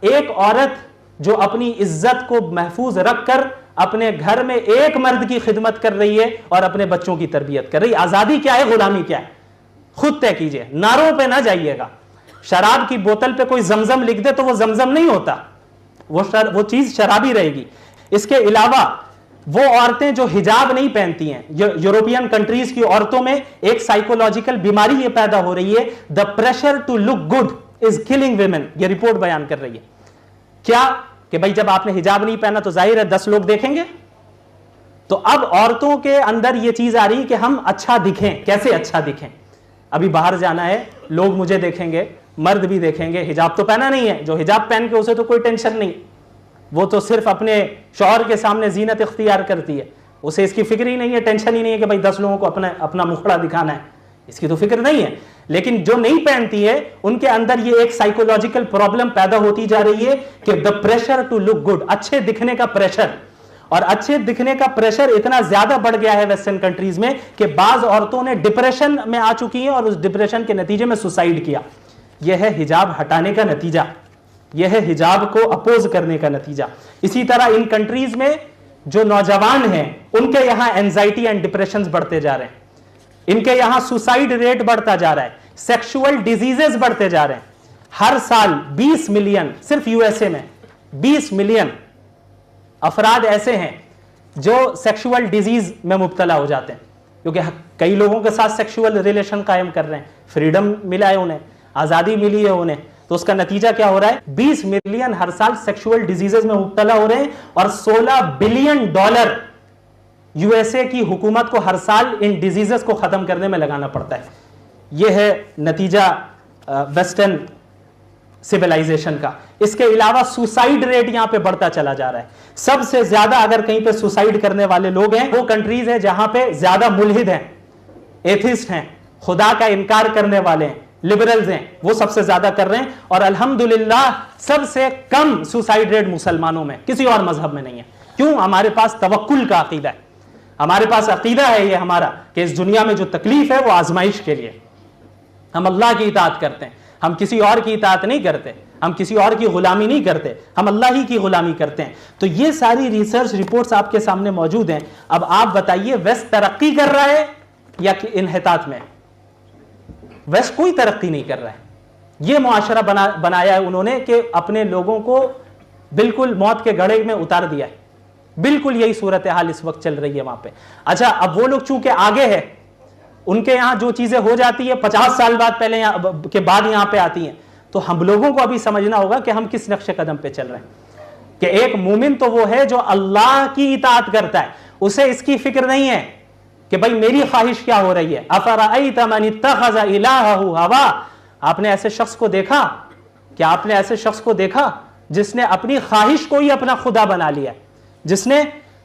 एक औरत जो अपनी इज्जत को महफूज रखकर अपने घर में एक मर्द की खिदमत कर रही है और अपने बच्चों की तरबियत कर रही है? आजादी क्या है, गुलामी क्या है? खुद तय कीजिए, नारों पे ना जाइएगा। शराब की बोतल पे कोई जमजम लिख दे तो वो जमजम नहीं होता, वो चीज शराबी रहेगी। इसके अलावा वो औरतें जो हिजाब नहीं पहनती हैं, यूरोपियन कंट्रीज की औरतों में एक साइकोलॉजिकल बीमारी ये पैदा हो रही है, the pressure to look good is killing women. ये रिपोर्ट बयान कर रही है। क्या कि भाई जब आपने हिजाब नहीं पहना तो जाहिर है 10 लोग देखेंगे। तो अब औरतों के अंदर ये चीज आ रही है कि हम अच्छा दिखें। कैसे अच्छा दिखें? अभी बाहर जाना है, लोग मुझे देखेंगे, मर्द भी देखेंगे। हिजाब तो पहना नहीं है, जो हिजाब पहन के उसे तो कोई टेंशन नहीं, वो तो सिर्फ अपने शौहर के सामने जीनत इख्तियार करती है, उसे इसकी फिक्र ही नहीं है, टेंशन ही नहीं है कि भाई 10 लोगों को अपना मुखड़ा दिखाना है, इसकी तो फिक्र नहीं है। लेकिन जो नहीं पहनती है उनके अंदर ये एक साइकोलॉजिकल प्रॉब्लम पैदा होती जा रही है कि the pressure to look good, अच्छे दिखने का प्रेशर। और अच्छे दिखने का प्रेशर इतना ज्यादा बढ़ गया है वेस्टर्न कंट्रीज में कि बाज औरतों ने डिप्रेशन में आ चुकी हैं और उस डिप्रेशन के नतीजे में सुसाइड किया। यह है हिजाब हटाने का नतीजा, यह है हिजाब को अपोज करने का नतीजा। इसी तरह इन कंट्रीज में जो नौजवान हैं उनके यहां एंजाइटी एंड डिप्रेशन बढ़ते जा रहे हैं, इनके यहां सुसाइड रेट बढ़ता जा रहा है, सेक्सुअल डिजीजेस बढ़ते जा रहे हैं। हर साल 20 मिलियन, सिर्फ यूएसए में 20 मिलियन अफराद ऐसे हैं जो सेक्सुअल डिजीज में मुब्तला हो जाते हैं, क्योंकि कई लोगों के साथ सेक्सुअल रिलेशन कायम कर रहे हैं, फ्रीडम मिला है उन्हें, आजादी मिली है उन्हें। तो उसका नतीजा क्या हो रहा है? 20 मिलियन हर साल सेक्सुअल डिजीजेस में मुब्तला हो रहे हैं और $16 बिलियन यूएसए की हुकूमत को हर साल इन डिजीजेस को खत्म करने में लगाना पड़ता है। यह है नतीजा वेस्टर्न सिविलाइजेशन का। इसके अलावा सुसाइड रेट यहां पे बढ़ता चला जा रहा है। सबसे ज्यादा अगर कहीं पे सुसाइड करने वाले लोग हैं वो कंट्रीज है जहां पे ज्यादा मुल्हिद हैं, एथिस्ट हैं, खुदा का इनकार करने वाले हैं, लिबरल्स हैं, वो सबसे ज्यादा कर रहे हैं। और अल्हम्दुलिल्लाह सबसे कम सुसाइड रेट मुसलमानों में, किसी और मजहब में नहीं है। क्यों? हमारे पास तवक्कुल का अकीदा है, हमारे पास अकीदा है ये हमारा कि इस दुनिया में जो तकलीफ है वो आजमाइश के लिए। हम अल्लाह की इताअत करते हैं, हम किसी और की इताअत नहीं करते, हम किसी और की गुलामी नहीं करते, हम अल्लाह ही की गुलामी करते हैं। तो ये सारी रिसर्च रिपोर्ट्स आपके सामने मौजूद हैं। अब आप बताइए, वेस्ट तरक्की कर रहा है या कि इन्हितात में? वेस्ट कोई तरक्की नहीं कर रहा है। यह मुआशरा बनाया है उन्होंने कि अपने लोगों को बिल्कुल मौत के गड़े में उतार दिया है। बिल्कुल यही सूरत हाल इस वक्त चल रही है वहां पे। अच्छा, अब वो लोग चूंकि आगे है, उनके यहां जो चीजें हो जाती है 50 साल बाद पहले के बाद यहां पे आती हैं, तो हम लोगों को अभी समझना होगा कि हम किस नक्शे कदम पे चल रहे हैं। कि एक मोमिन तो वो है जो अल्लाह की इताअत करता है, उसे इसकी फिक्र नहीं है कि भाई मेरी ख्वाहिश क्या हो रही है। अफरअयत मन इत्तखज़ इलाहहु हवा, आपने ऐसे शख्स को देखा? क्या आपने ऐसे शख्स को देखा जिसने अपनी ख्वाहिश को ही अपना खुदा बना लिया है, जिसने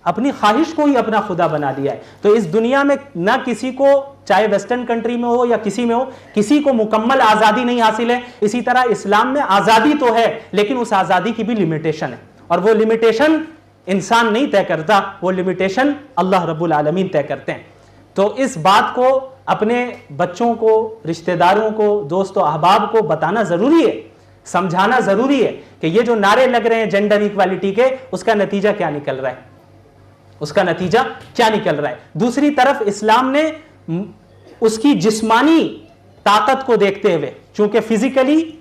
अपनी ख्वाहिश को ही अपना खुदा बना लिया है? तो इस दुनिया में ना किसी को, चाहे वेस्टर्न कंट्री में हो या किसी में हो, किसी को मुकम्मल आजादी नहीं हासिल है। इसी तरह इस्लाम में आजादी तो है, लेकिन उस आजादी की भी लिमिटेशन है, और वो लिमिटेशन इंसान नहीं तय करता, वो लिमिटेशन अल्लाह रब्बुल आलमीन तय करते हैं। तो इस बात को अपने बच्चों को, रिश्तेदारों को, दोस्तों अहबाब को बताना जरूरी है, समझाना जरूरी है कि ये जो नारे लग रहे हैं जेंडर इक्वालिटी के, उसका नतीजा क्या निकल रहा है, उसका नतीजा क्या निकल रहा है। दूसरी तरफ इस्लाम ने उसकी जिस्मानी ताकत को देखते हुए, चूंकि फिजिकली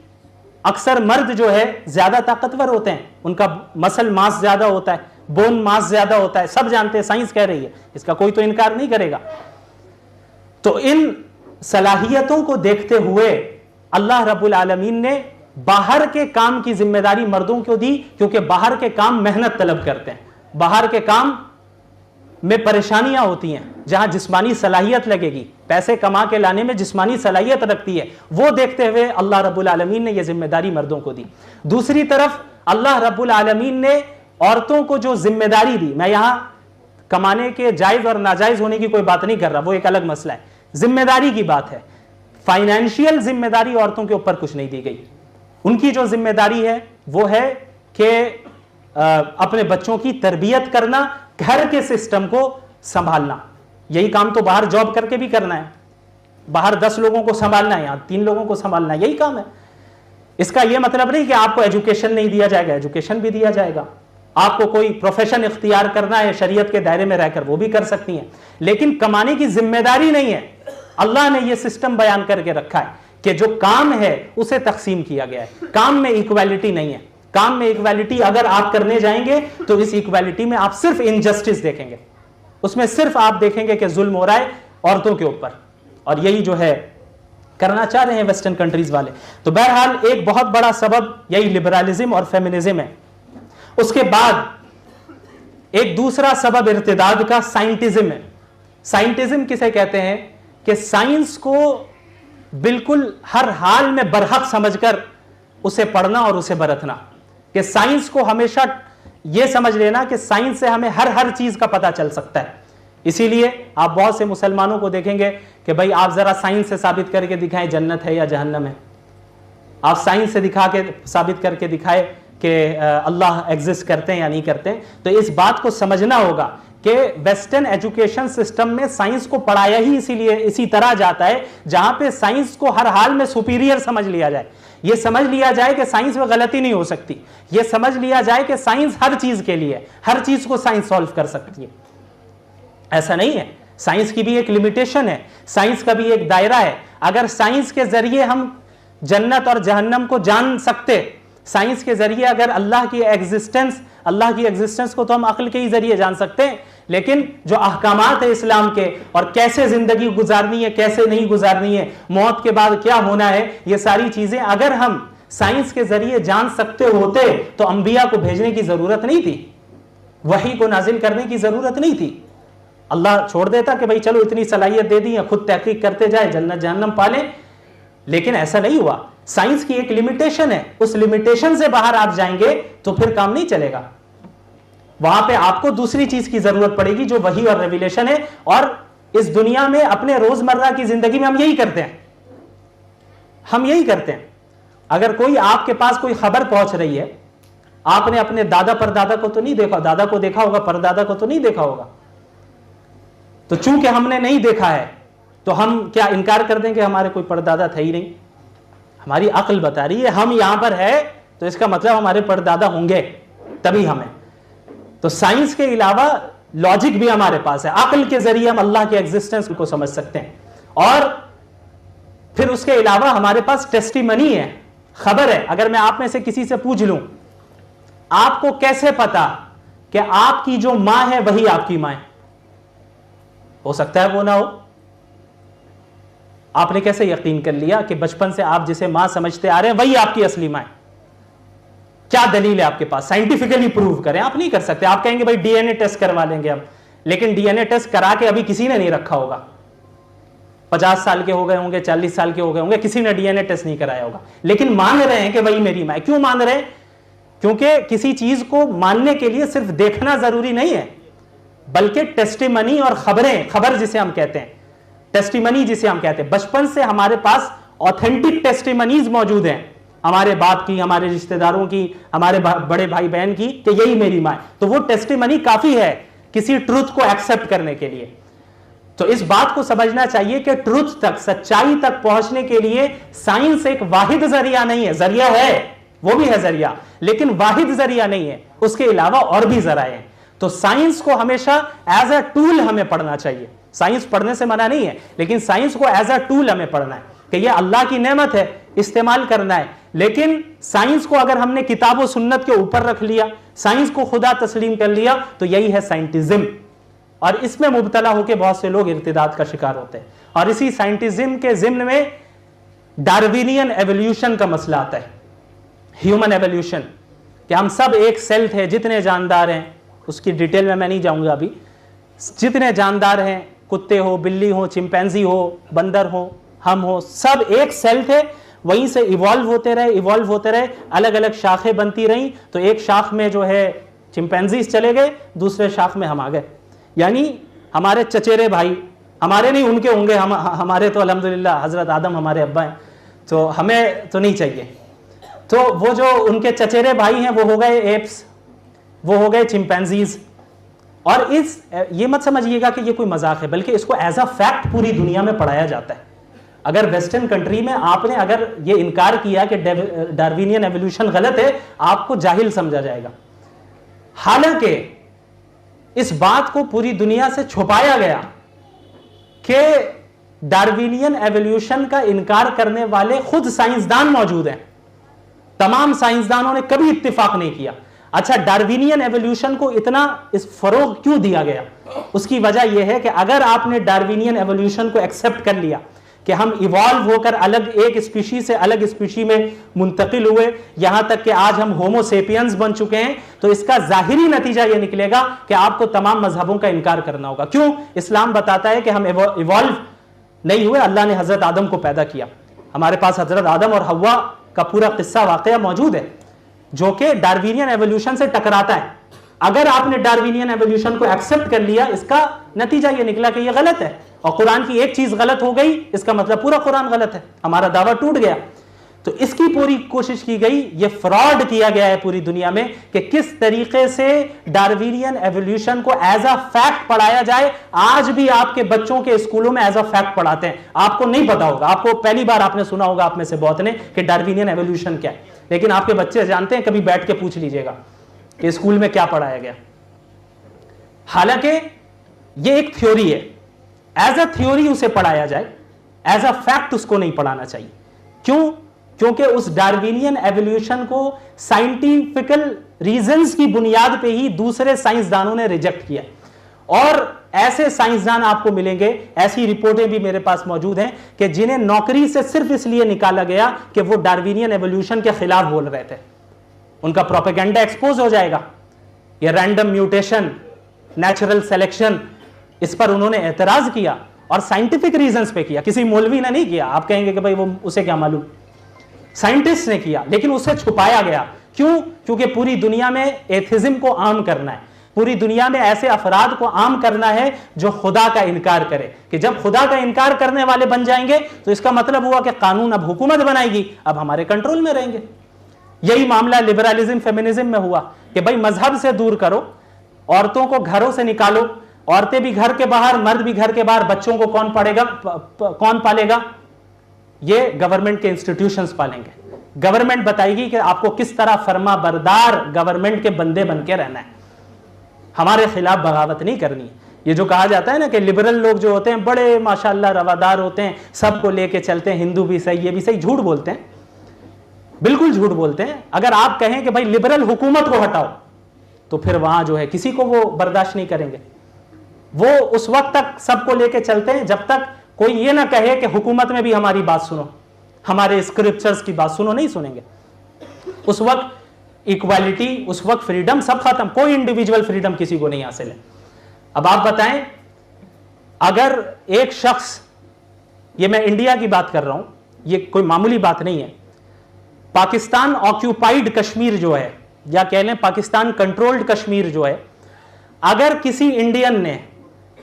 अक्सर मर्द जो है ज्यादा ताकतवर होते हैं, उनका मसल मास ज्यादा होता है, बोन मास ज्यादा होता है, सब जानते हैं, साइंस कह रही है, इसका कोई तो इनकार नहीं करेगा। तो इन सलाहियतों को देखते हुए अल्लाह रब्बुल आलमीन ने बाहर के काम की जिम्मेदारी मर्दों को दी, क्योंकि बाहर के काम मेहनत तलब करते हैं, बाहर के काम में परेशानियां होती हैं, जहां जिस्मानी सलाहियत लगेगी, पैसे कमा के लाने में जिस्मानी सलाहियत रखती है, वो देखते हुए अल्लाह रब्बुल आलमीन ने यह जिम्मेदारी मर्दों को दी। दूसरी तरफ अल्लाह रब्बुल आलमीन ने औरतों को जो जिम्मेदारी दी, मैं यहां कमाने के जायज और नाजायज होने की कोई बात नहीं कर रहा, वो एक अलग मसला है, जिम्मेदारी की बात है। फाइनेंशियल जिम्मेदारी औरतों के ऊपर कुछ नहीं दी गई। उनकी जो जिम्मेदारी है वो है कि अपने बच्चों की तरबियत करना, घर के सिस्टम को संभालना। यही काम तो बाहर जॉब करके भी करना है, बाहर 10 लोगों को संभालना है, यहां 3 लोगों को संभालना है, यही काम है। इसका यह मतलब नहीं कि आपको एजुकेशन नहीं दिया जाएगा, एजुकेशन भी दिया जाएगा। आपको कोई प्रोफेशन इख्तियार करना है शरीयत के दायरे में रहकर, वो भी कर सकती हैं, लेकिन कमाने की जिम्मेदारी नहीं है। अल्लाह ने यह सिस्टम बयान करके रखा है कि जो काम है उसे तकसीम किया गया है। काम में इक्वालिटी नहीं है। काम में इक्वालिटी अगर आप करने जाएंगे तो इस इक्वालिटी में आप सिर्फ इनजस्टिस देखेंगे, उसमें सिर्फ आप देखेंगे कि जुल्म हो रहा है औरतों के ऊपर, और यही जो है करना चाह रहे हैं वेस्टर्न कंट्रीज वाले। तो बहरहाल एक बहुत बड़ा सबब यही लिबरलिज्म और फेमिनिज्म है। उसके बाद एक दूसरा सबब इर्तिदाद का साइंटिज्म है। साइंटिज्म किसे कहते हैं कि साइंस को बिल्कुल हर हाल में बरहक समझकर उसे पढ़ना और उसे बरतना, कि साइंस को हमेशा यह समझ लेना कि साइंस से हमें हर चीज का पता चल सकता है। इसीलिए आप बहुत से मुसलमानों को देखेंगे कि भाई आप जरा साइंस से साबित करके दिखाएं जन्नत है या जहन्नम है, आप साइंस से दिखा के साबित करके दिखाए कि अल्लाह एग्जिस्ट करते हैं या नहीं करते हैं। तो इस बात को समझना होगा कि वेस्टर्न एजुकेशन सिस्टम में साइंस को पढ़ाया ही इसीलिए इसी तरह जाता है जहां पे साइंस को हर हाल में सुपीरियर समझ लिया जाए। यह समझ लिया जाए कि साइंस में गलती नहीं हो सकती, यह समझ लिया जाए कि साइंस हर चीज के लिए, हर चीज को साइंस सॉल्व कर सकती है। ऐसा नहीं है, साइंस की भी एक लिमिटेशन है, साइंस का भी एक दायरा है। अगर साइंस के जरिए हम जन्नत और जहन्नम को जान सकते, साइंस के जरिए अगर अल्लाह की एग्जिस्टेंस को तो हम अक्ल के ही जरिए जान सकते हैं, लेकिन जो अहकामात है इस्लाम के और कैसे जिंदगी गुजारनी है, कैसे नहीं गुजारनी है, मौत के बाद क्या होना है, ये सारी चीजें अगर हम साइंस के जरिए जान सकते होते तो अंबिया को भेजने की जरूरत नहीं थी, वही को नाजिल करने की जरूरत नहीं थी। अल्लाह छोड़ देता कि भाई चलो इतनी सलाहियत दे दी, खुद तहकीक करते जाए, जन्नत जहन्नम पाले, लेकिन ऐसा नहीं हुआ। साइंस की एक लिमिटेशन है, उस लिमिटेशन से बाहर आप जाएंगे तो फिर काम नहीं चलेगा। वहां पे आपको दूसरी चीज की जरूरत पड़ेगी जो वही और रेविलेशन है, और इस दुनिया में अपने रोजमर्रा की जिंदगी में हम यही करते हैं, हम यही करते हैं। अगर कोई आपके पास कोई खबर पहुंच रही है, आपने अपने दादा परदादा को तो नहीं देखा, दादा को देखा होगा, परदादा को तो नहीं देखा होगा, तो चूंकि हमने नहीं देखा है तो हम क्या इनकार कर देंगे हमारे कोई परदादा थे ही नहीं? हमारी अक्ल बता रही है हम यहां पर है तो इसका मतलब हमारे परदादा होंगे तभी हमें। तो साइंस के अलावा लॉजिक भी हमारे पास है, अक्ल के जरिए हम अल्लाह के एग्जिस्टेंस को समझ सकते हैं, और फिर उसके अलावा हमारे पास टेस्टिमनी है, खबर है। अगर मैं आप में से किसी से पूछ लूं आपको कैसे पता कि आपकी जो मां है वही आपकी मां है, हो सकता है वो ना हो, आपने कैसे यकीन कर लिया कि बचपन से आप जिसे मां समझते आ रहे हैं वही आपकी असली मां है? क्या दलील है आपके पास? साइंटिफिकली प्रूव करें। आप नहीं कर सकते। आप कहेंगे भाई डीएनए टेस्ट करवा लेंगे हम, लेकिन डीएनए टेस्ट करा के अभी किसी ने नहीं रखा होगा, 50 साल के हो गए होंगे, 40 साल के हो गए होंगे, किसी ने डीएनए टेस्ट नहीं कराया होगा, लेकिन मान रहे हैं कि वही मेरी मां है। क्यों मान रहे हैं? क्योंकि किसी चीज को मानने के लिए सिर्फ देखना जरूरी नहीं है, बल्कि टेस्टिमनी और खबरें, खबर जिसे हम कहते हैं, टेस्टिमनी जिसे हम कहते हैं, बचपन से हमारे पास ऑथेंटिक टेस्टिमनीज मौजूद हैं, हमारे बाप की, हमारे रिश्तेदारों की, हमारे बड़े भाई बहन की, कि यही मेरी मां है। तो वो टेस्टिमनी काफी है किसी ट्रुथ को एक्सेप्ट करने के लिए। तो इस बात को समझना चाहिए कि ट्रुथ तक, सच्चाई तक पहुंचने के लिए साइंस एक वाहिद जरिया नहीं है, जरिया है, वो भी है जरिया, लेकिन वाहिद जरिया नहीं है, उसके अलावा और भी जराए हैं। तो साइंस को हमेशा एज अ टूल हमें पढ़ना चाहिए। साइंस पढ़ने से मना नहीं है, लेकिन साइंस को एज अ टूल हमें पढ़ना है कि ये अल्लाह की नेमत है, इस्तेमाल करना है। लेकिन साइंस को अगर हमने किताब और सुन्नत के ऊपर रख लिया, साइंस को खुदा तस्लीम कर लिया, तो यही है साइंटिज्म, और इसमें मुब्तला होकर बहुत से लोग इर्तिदाद का शिकार होते हैं। और इसी साइंटिज्म के जिम्न में डार्विनियन एवोल्यूशन का मसला आता है, ह्यूमन एवोल्यूशन, कि हम सब एक सेल थे, जितने जानदार हैं उसकी डिटेल में मैं नहीं जाऊंगा अभी, जितने जानदार हैं, कुत्ते हो, बिल्ली हो, चिंपैंजी हो, बंदर हो, हम हो, सब एक सेल थे, वहीं से इवॉल्व होते रहे, अलग अलग शाखें बनती रहीं। तो एक शाख में जो है चिंपैंजीज चले गए, दूसरे शाख में हम आ गए। यानी हमारे चचेरे भाई, हमारे नहीं उनके होंगे, हमारे तो अल्हम्दुलिल्लाह हजरत आदम हमारे अब्बा हैं, तो हमें तो नहीं चाहिए। तो वो जो उनके चचेरे भाई हैं वो हो गए एप्स, वो हो गए चिंपैंजीज। और ये मत समझिएगा कि ये कोई मजाक है, बल्कि इसको एज अ फैक्ट पूरी दुनिया में पढ़ाया जाता है। अगर वेस्टर्न कंट्री में आपने अगर ये इनकार किया कि डार्विनियन एवोल्यूशन गलत है, आपको जाहिल समझा जाएगा। हालांकि इस बात को पूरी दुनिया से छुपाया गया कि डार्विनियन एवोल्यूशन का इनकार करने वाले खुद साइंसदान मौजूद हैं। तमाम साइंसदानों ने कभी इत्तेफाक नहीं किया। अच्छा, डार्विनियन एवोल्यूशन को इतना इस फरोग क्यों दिया गया? उसकी वजह यह है कि अगर आपने डार्विनियन एवोल्यूशन को एक्सेप्ट कर लिया कि हम इवॉल्व होकर अलग एक स्पीशी से अलग स्पीशी में मुंतकिल हुए, यहां तक कि आज हम होमो सेपियंस बन चुके हैं, तो इसका जाहिरी नतीजा यह निकलेगा कि आपको तमाम मजहबों का इनकार करना होगा। क्यों? इस्लाम बताता है कि हम इवॉल्व नहीं हुए, अल्लाह ने हजरत आदम को पैदा किया। हमारे पास हजरत आदम और हव्वा का पूरा किस्सा वाकया मौजूद है जो कि डार्विनियन एवोल्यूशन से टकराता है। अगर आपने डार्विनियन एवोल्यूशन को एक्सेप्ट कर लिया, इसका नतीजा यह निकला कि यह गलत है, और कुरान की एक चीज गलत हो गई, इसका मतलब पूरा कुरान गलत है, हमारा दावा टूट गया। तो इसकी पूरी कोशिश की गई, ये फ्रॉड किया गया है पूरी दुनिया में कि किस तरीके से डार्विनियन एवोल्यूशन को एज अ फैक्ट पढ़ाया जाए। आज भी आपके बच्चों के स्कूलों में एज अ फैक्ट पढ़ाते हैं। आपको नहीं पता होगा, आपको पहली बार आपने सुना होगा आप में से बहुत ने कि डार्विनियन एवोल्यूशन क्या है, लेकिन आपके बच्चे जानते हैं। कभी बैठ के पूछ लीजिएगा कि स्कूल में क्या पढ़ाया गया। हालांकि ये एक थ्योरी है, एज अ थ्योरी उसे पढ़ाया जाए, एज अ फैक्ट उसको नहीं पढ़ाना चाहिए। क्यों? क्योंकि उस डार्विनियन एवोल्यूशन को साइंटिफिकल रीजंस की बुनियाद पे ही दूसरे साइंसदानों ने रिजेक्ट किया। और ऐसे साइंसदान आपको मिलेंगे, ऐसी रिपोर्टें भी मेरे पास मौजूद हैं कि जिन्हें नौकरी से सिर्फ इसलिए निकाला गया कि वो डार्विनियन एवोल्यूशन के खिलाफ बोल रहे थे। उनका प्रोपेगेंडा एक्सपोज हो जाएगा। ये रैंडम म्यूटेशन, नेचुरल सिलेक्शन, इस पर उन्होंने एतराज किया और साइंटिफिक रीजंस पे किया। किसी मौलवी ने नहीं किया। आप कहेंगे कि भाई वो उसे क्या मालूम, साइंटिस्ट ने किया, लेकिन उसे छुपाया गया। क्यों? क्योंकि पूरी दुनिया में एथिज्म को आम करना है, पूरी दुनिया में ऐसे अफराद को आम करना है जो खुदा का इनकार करे। कि जब खुदा का इनकार करने वाले बन जाएंगे तो इसका मतलब हुआ कि कानून अब हुकूमत बनाएगी, अब हमारे कंट्रोल में रहेंगे। यही मामला लिबरलिज्म फेमिनिज्म में हुआ कि भाई मजहब से दूर करो, औरतों को घरों से निकालो, औरतें भी घर के बाहर, मर्द भी घर के बाहर, बच्चों को कौन पालेगा? ये गवर्नमेंट के इंस्टीट्यूशंस पालेंगे। गवर्नमेंट बताएगी कि आपको किस तरह फर्मा बरदार गवर्नमेंट के बंदे बन के रहना है, हमारे खिलाफ बगावत नहीं करनी। ये जो कहा जाता है ना कि लिबरल लोग जो होते हैं बड़े माशाल्लाह रवादार होते हैं, सबको लेके चलते हैं, हिंदू भी सही, ये भी सही, झूठ बोलते हैं, बिल्कुल झूठ बोलते हैं। अगर आप कहें कि भाई लिबरल हुकूमत को हटाओ, तो फिर वहां जो है किसी को वो बर्दाश्त नहीं करेंगे। वो उस वक्त तक सबको लेके चलते हैं जब तक कोई ये ना कहे कि हुकूमत में भी हमारी बात सुनो, हमारे स्क्रिप्चर्स की बात सुनो, नहीं सुनेंगे। उस वक्त इक्वालिटी, उस वक्त फ्रीडम सब खत्म, कोई इंडिविजुअल फ्रीडम किसी को नहीं हासिल है। अब आप बताएं, अगर एक शख्स, ये मैं इंडिया की बात कर रहा हूं, ये कोई मामूली बात नहीं है, पाकिस्तान ऑक्यूपाइड कश्मीर जो है, या कह लें पाकिस्तान कंट्रोल्ड कश्मीर जो है, अगर किसी इंडियन ने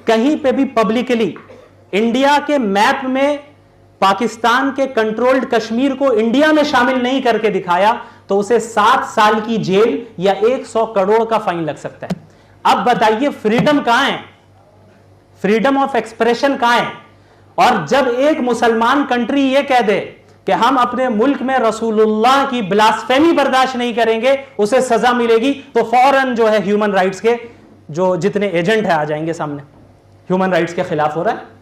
कहीं पे भी पब्लिकली इंडिया के मैप में पाकिस्तान के कंट्रोल्ड कश्मीर को इंडिया में शामिल नहीं करके दिखाया तो उसे 7 साल की जेल या 100 करोड़ का फाइन लग सकता है। अब बताइए फ्रीडम कहां है? फ्रीडम ऑफ एक्सप्रेशन कहां है? और जब एक मुसलमान कंट्री यह कह दे कि हम अपने मुल्क में रसूलुल्लाह की ब्लास्फेमी बर्दाश्त नहीं करेंगे, उसे सजा मिलेगी, तो फौरन जो है ह्यूमन राइट्स के जो जितने एजेंट है आ जाएंगे सामने। ह्यूमन राइट्स के खिलाफ हो रहा है,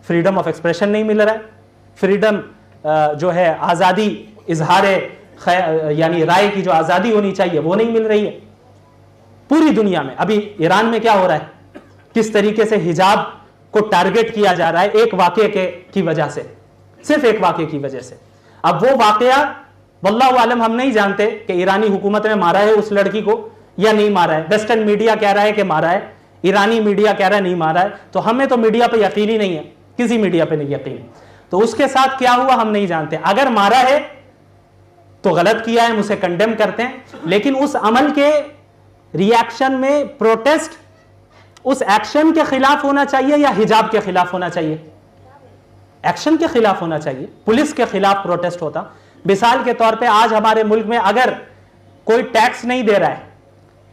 फ्रीडम ऑफ एक्सप्रेशन नहीं मिल रहा है, फ्रीडम जो है आज़ादी इजहार यानी राय की जो आज़ादी होनी चाहिए वो नहीं मिल रही है पूरी दुनिया में। अभी ईरान में क्या हो रहा है, किस तरीके से हिजाब को टारगेट किया जा रहा है एक वाकये की वजह से, सिर्फ एक वाकये की वजह से। अब वो वाकया वल्लाहु आलम हम नहीं जानते कि ईरानी हुकूमत ने मारा है उस लड़की को या नहीं मारा है। वेस्टर्न मीडिया कह रहा है कि मारा है, ईरानी मीडिया कह रहा है नहीं मारा है, तो हमें तो मीडिया पे यकीन ही नहीं है, किसी मीडिया पे नहीं यकीन। तो उसके साथ क्या हुआ हम नहीं जानते। अगर मारा है तो गलत किया है, हम उसे कंडेम करते हैं, लेकिन उस अमल के रिएक्शन में प्रोटेस्ट उस एक्शन के खिलाफ होना चाहिए या हिजाब के खिलाफ होना चाहिए? एक्शन के खिलाफ होना चाहिए। पुलिस के खिलाफ प्रोटेस्ट होता। मिसाल के तौर पे आज हमारे मुल्क में अगर कोई टैक्स नहीं दे रहा है,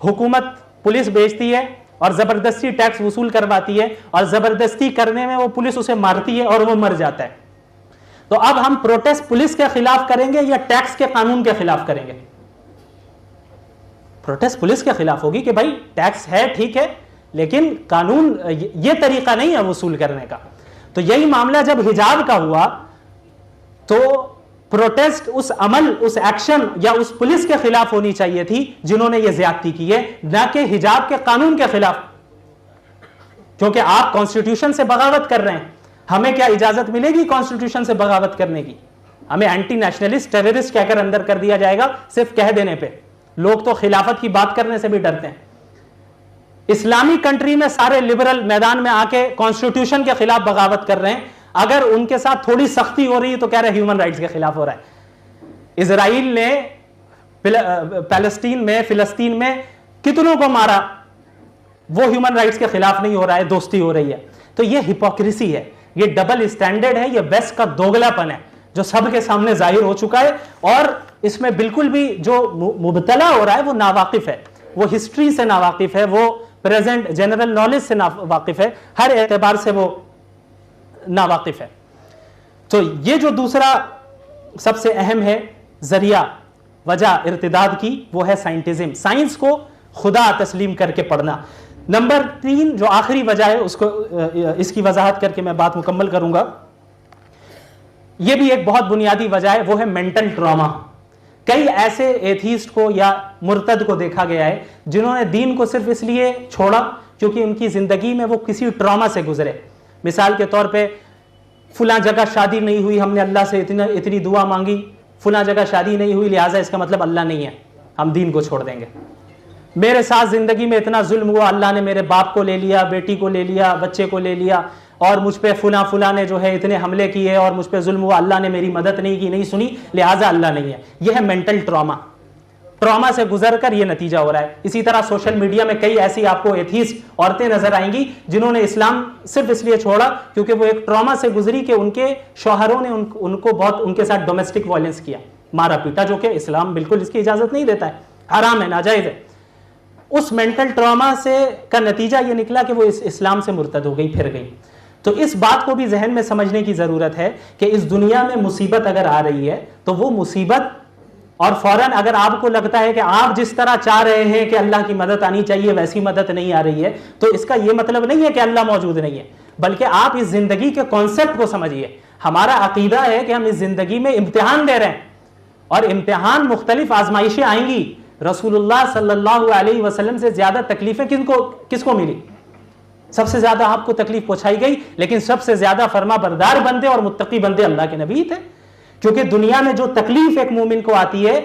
हुकूमत पुलिस भेजती है और जबरदस्ती टैक्स वसूल करवाती है, और जबरदस्ती करने में वो पुलिस उसे मारती है और वो मर जाता है, तो अब हम प्रोटेस्ट पुलिस के खिलाफ करेंगे या टैक्स के कानून के खिलाफ करेंगे? प्रोटेस्ट पुलिस के खिलाफ होगी कि भाई टैक्स है ठीक है, लेकिन कानून ये तरीका नहीं है वसूल करने का। तो यही मामला जब हिजाब का हुआ तो प्रोटेस्ट उस अमल, उस एक्शन या उस पुलिस के खिलाफ होनी चाहिए थी जिन्होंने ये ज्यादती की है, ना कि हिजाब के कानून के खिलाफ। क्योंकि आप कॉन्स्टिट्यूशन से बगावत कर रहे हैं, हमें क्या इजाजत मिलेगी कॉन्स्टिट्यूशन से बगावत करने की? हमें एंटी नेशनलिस्ट, टेररिस्ट कहकर अंदर कर दिया जाएगा सिर्फ कह देने पे। लोग तो खिलाफत की बात करने से भी डरते हैं। इस्लामी कंट्री में सारे लिबरल मैदान में आके कॉन्स्टिट्यूशन के खिलाफ बगावत कर रहे हैं, अगर उनके साथ थोड़ी सख्ती हो रही है तो कह रहे हैं ह्यूमन राइट्स के खिलाफ हो रहा है। इजराइल ने फिलिस्तीन में कितनों को मारा, वो ह्यूमन राइट्स के खिलाफ नहीं हो रहा है, दोस्ती हो रही है। तो ये हिपोक्रेसी है, ये डबल स्टैंडर्ड है, ये वेस्ट का दोगलापन है जो सबके सामने जाहिर हो चुका है। और इसमें बिल्कुल भी जो मुबतला हो रहा है वो नावाकिफ है, वो हिस्ट्री से नावाकिफ है, वो प्रेजेंट जनरल नॉलेज से नावाकिफ है, हर एतबार से वो नावाकिफ है। तो ये जो दूसरा सबसे अहम है जरिया, वजह इर्तिदाद की, वो है साइंटिज्म, साइंस को खुदा तस्लीम करके पढ़ना। नंबर 3 जो आखिरी वजह है, उसको इसकी वजाहत करके मैं बात मुकम्मल करूंगा। यह भी एक बहुत बुनियादी वजह है, वो है मेंटल ट्रॉमा। कई ऐसे एथीस्ट को या मुर्तद को देखा गया है जिन्होंने दीन को सिर्फ इसलिए छोड़ा क्योंकि उनकी जिंदगी में वो किसी ट्रॉमा से गुजरे। मिसाल के तौर पे फुला जगह शादी नहीं हुई, हमने अल्लाह से इतनी दुआ मांगी, फुला जगह शादी नहीं हुई लिहाजा इसका मतलब अल्लाह नहीं है, हम दीन को छोड़ देंगे। मेरे साथ जिंदगी में इतना जुल्म हुआ, अल्लाह ने मेरे बाप को ले लिया, बेटी को ले लिया, बच्चे को ले लिया, और मुझ पे फुला ने जो है इतने हमले किए और मुझ पे जुल्म हुआ, अल्लाह ने मेरी मदद नहीं की, नहीं सुनी, लिहाजा अल्लाह नहीं है। यह है मेंटल ट्रॉमा। ट्रॉमा से गुजर कर यह नतीजा हो रहा है। इसी तरह सोशल मीडिया में कई ऐसी आपको एथीस्ट औरतें नजर आएंगी जिन्होंने इस्लाम सिर्फ इसलिए छोड़ा क्योंकि वो एक ट्रॉमा से गुजरी कि उनके शौहरों ने उनको बहुत उनके साथ डोमेस्टिक वायलेंस किया, मारा पीटा, जो कि इस्लाम बिल्कुल इसकी इजाजत नहीं देता है, हराम है, नाजायज है। उस मेंटल ट्रॉमा से का नतीजा यह निकला कि वो इस्लाम से मुर्तद हो गई, फिर गई। तो इस बात को भी जहन में समझने की जरूरत है कि इस दुनिया में मुसीबत अगर आ रही है तो वो मुसीबत, और फौरन अगर आपको लगता है कि आप जिस तरह चाह रहे हैं कि अल्लाह की मदद आनी चाहिए वैसी मदद नहीं आ रही है, तो इसका यह मतलब नहीं है कि अल्लाह मौजूद नहीं है, बल्कि आप इस जिंदगी के कॉन्सेप्ट को समझिए। हमारा अकीदा है कि हम इस जिंदगी में इम्तिहान दे रहे हैं और इम्तिहान मुख्तलिफ आजमाइशें आएंगी। रसूलुल्लाह सल्लल्लाहु अलैहि वसल्लम से ज्यादा तकलीफें किसको मिली? सबसे ज्यादा आपको तकलीफ पहुंचाई गई, लेकिन सबसे ज्यादा फरमा बरदार बंदे और मुत्तकी बंदे अल्लाह के नबी थे। क्योंकि दुनिया में जो तकलीफ एक मोमिन को आती है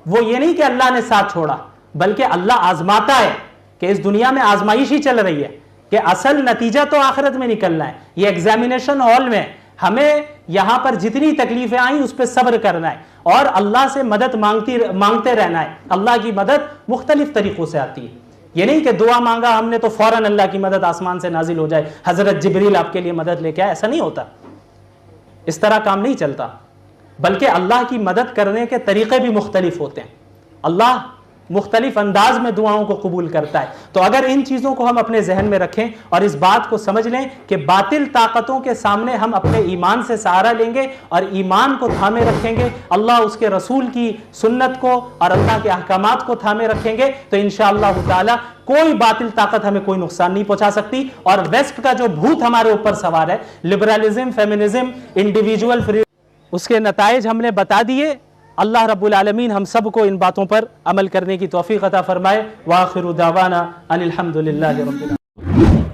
वो ये नहीं कि अल्लाह ने साथ छोड़ा, बल्कि अल्लाह आजमाता है कि इस दुनिया में आजमाइश ही चल रही है कि असल नतीजा तो आखिरत में निकलना है। ये एग्जामिनेशन हॉल में हमें यहां पर जितनी तकलीफें आई उस पर सब्र करना है और अल्लाह से मदद मांगते रहना है। अल्लाह की मदद मुख्तलिफ तरीकों से आती है। ये नहीं कि दुआ मांगा हमने तो फौरन अल्लाह की मदद आसमान से नाजिल हो जाए, हजरत जिब्रील आपके लिए मदद लेके आए, ऐसा नहीं होता, इस तरह काम नहीं चलता। बल्कि अल्लाह की मदद करने के तरीके भी मुख्तलिफ होते हैं। अल्लाह मुख्तलिफ अंदाज में दुआओं को कबूल करता है। तो अगर इन चीज़ों को हम अपने जहन में रखें और इस बात को समझ लें कि बातिल ताकतों के सामने हम अपने ईमान से सहारा लेंगे और ईमान को थामे रखेंगे, अल्लाह उसके रसूल की सुन्नत को और अल्लाह के अहकामात को थामे रखेंगे, तो इंशाअल्लाह ताला कोई बातिल ताकत हमें कोई नुकसान नहीं पहुंचा सकती। और वेस्ट का जो भूत हमारे ऊपर सवार है, लिबरलिज्म, फेमिनिज्म, इंडिविजुअल फ्रीडम, उसके नताइज हमने बता दिए। अल्लाह रब्बुल आलमीन हम सब को इन बातों पर अमल करने की तौफीक अता फरमाए। व आखिरु दावाना अनिल हम्दुलिल्लाहि रब्बिल आलमीन।